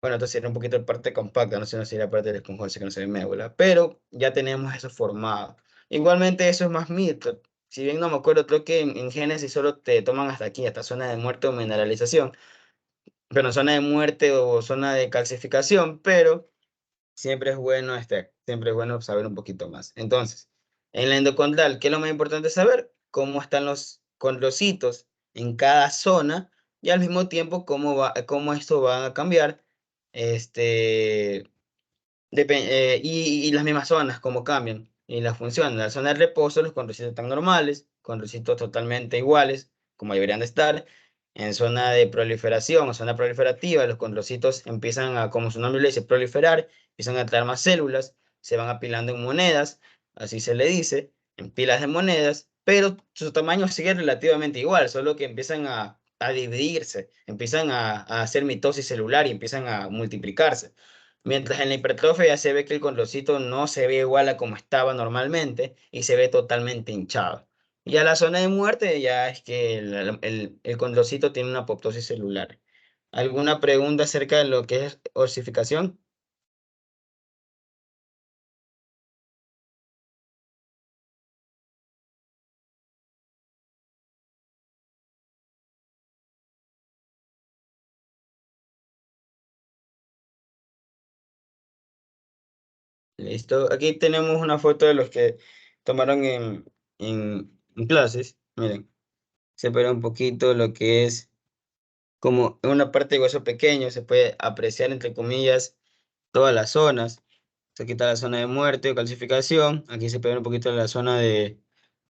Bueno, entonces sería un poquito de parte compacta, no sé, no sería parte del esponjoso que no se ve médula, pero ya tenemos eso formado. Igualmente eso es más mito. Si bien no me acuerdo, creo que en Génesis solo te toman hasta aquí, hasta zona de muerte o mineralización, pero zona de muerte o zona de calcificación, pero siempre es bueno saber un poquito más. Entonces, en la endocondral, ¿qué es lo más importante saber? Cómo están los condrocitos en cada zona y al mismo tiempo cómo esto va a cambiar este, y las mismas zonas, cómo cambian y las funciones. En la zona de reposo, los condrocitos están normales, condrocitos totalmente iguales, como deberían de estar. En zona de proliferación o zona proliferativa, los condrocitos empiezan a, como su nombre le dice, proliferar, empiezan a traer más células, se van apilando en monedas, así se le dice, en pilas de monedas, pero su tamaño sigue relativamente igual, solo que empiezan a dividirse, empiezan a hacer mitosis celular y empiezan a multiplicarse. Mientras en la hipertrofia ya se ve que el condrocito no se ve igual a como estaba normalmente y se ve totalmente hinchado. Ya la zona de muerte ya es que el condrocito tiene una apoptosis celular. ¿Alguna pregunta acerca de lo que es osificación? Listo. Aquí tenemos una foto de los que tomaron en clases. Miren, se ve un poquito lo que es como en una parte de hueso pequeño, se puede apreciar entre comillas todas las zonas. Aquí está la zona de muerte o calcificación. Aquí se puede ver un poquito la zona de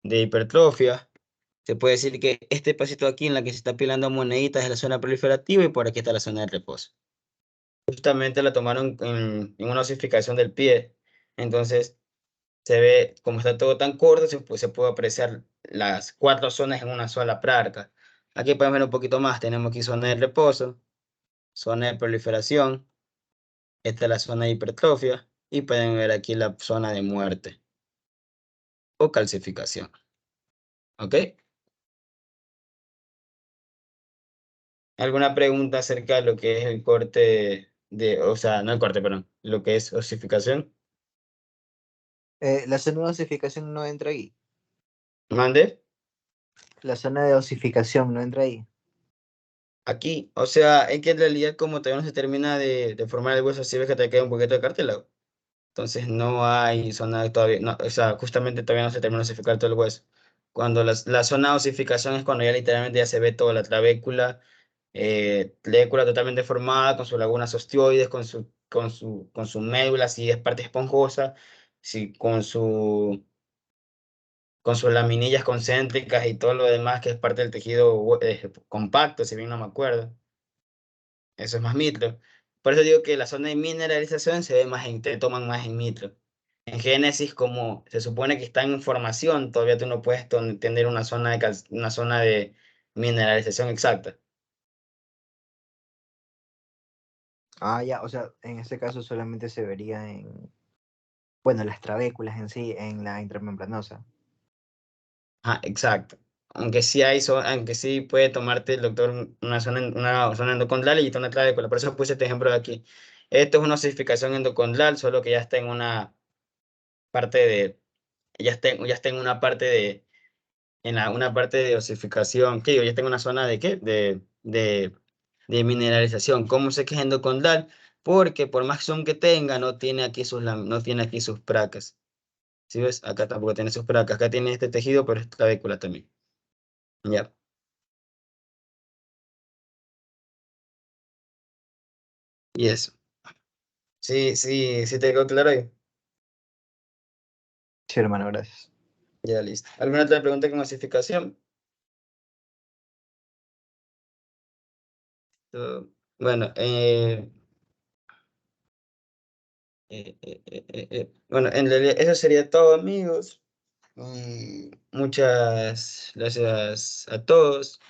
hipertrofia. Se puede decir que este pasito aquí en la que se está apilando moneditas es la zona proliferativa y por aquí está la zona de reposo. Justamente la tomaron en una osificación del pie. Entonces se ve, como está todo tan corto, se puede apreciar las 4 zonas en una sola placa. Aquí podemos ver un poquito más. Tenemos aquí zona de reposo, zona de proliferación. Esta es la zona de hipertrofia y pueden ver aquí la zona de muerte o calcificación. ¿Ok? ¿Alguna pregunta acerca de lo que es el corte o sea, no el corte, perdón, lo que es osificación? La zona de osificación no entra ahí. ¿Mande? La zona de osificación no entra ahí. Aquí, o sea, es que en realidad como todavía no se termina de formar el hueso, así ves que te queda un poquito de cartílago. Entonces no hay zona todavía, no, o sea, justamente todavía no se termina de osificar todo el hueso. Cuando la zona de osificación es cuando ya literalmente ya se ve toda la trabécula, trabécula totalmente formada, con sus lagunas ostioides, con su médula, si es parte esponjosa, si con sus laminillas concéntricas y todo lo demás que es parte del tejido compacto, si bien no me acuerdo. Eso es más mitro. Por eso digo que la zona de mineralización se ve más te toman más en mitro. En Génesis, como se supone que está en formación, todavía tú no puedes tener una zona de mineralización exacta. Ah, ya, o sea, en este caso solamente se vería en, bueno, las trabéculas en sí, en la intramembranosa. Ah, exacto. Aunque sí puede tomarte el doctor una zona endocondral y una clavícula. Por eso puse este ejemplo de aquí. Esto es una osificación endocondral, solo que ya está en una parte ya está en una parte una parte de osificación. ¿Qué digo? Ya está en una zona de ¿qué? De mineralización. ¿Cómo sé que es endocondral? Porque por más zoom que tenga, no tiene aquí sus placas. ¿Sí ves? Acá tampoco tiene sus placas. Acá tiene este tejido, pero es clavícula también. Ya. Y eso. Sí, sí, sí te quedó claro ahí. Sí, hermano, gracias. Ya, listo. ¿Alguna otra pregunta con osificación? Bueno, bueno, en realidad eso sería todo, amigos. Muchas gracias a todos.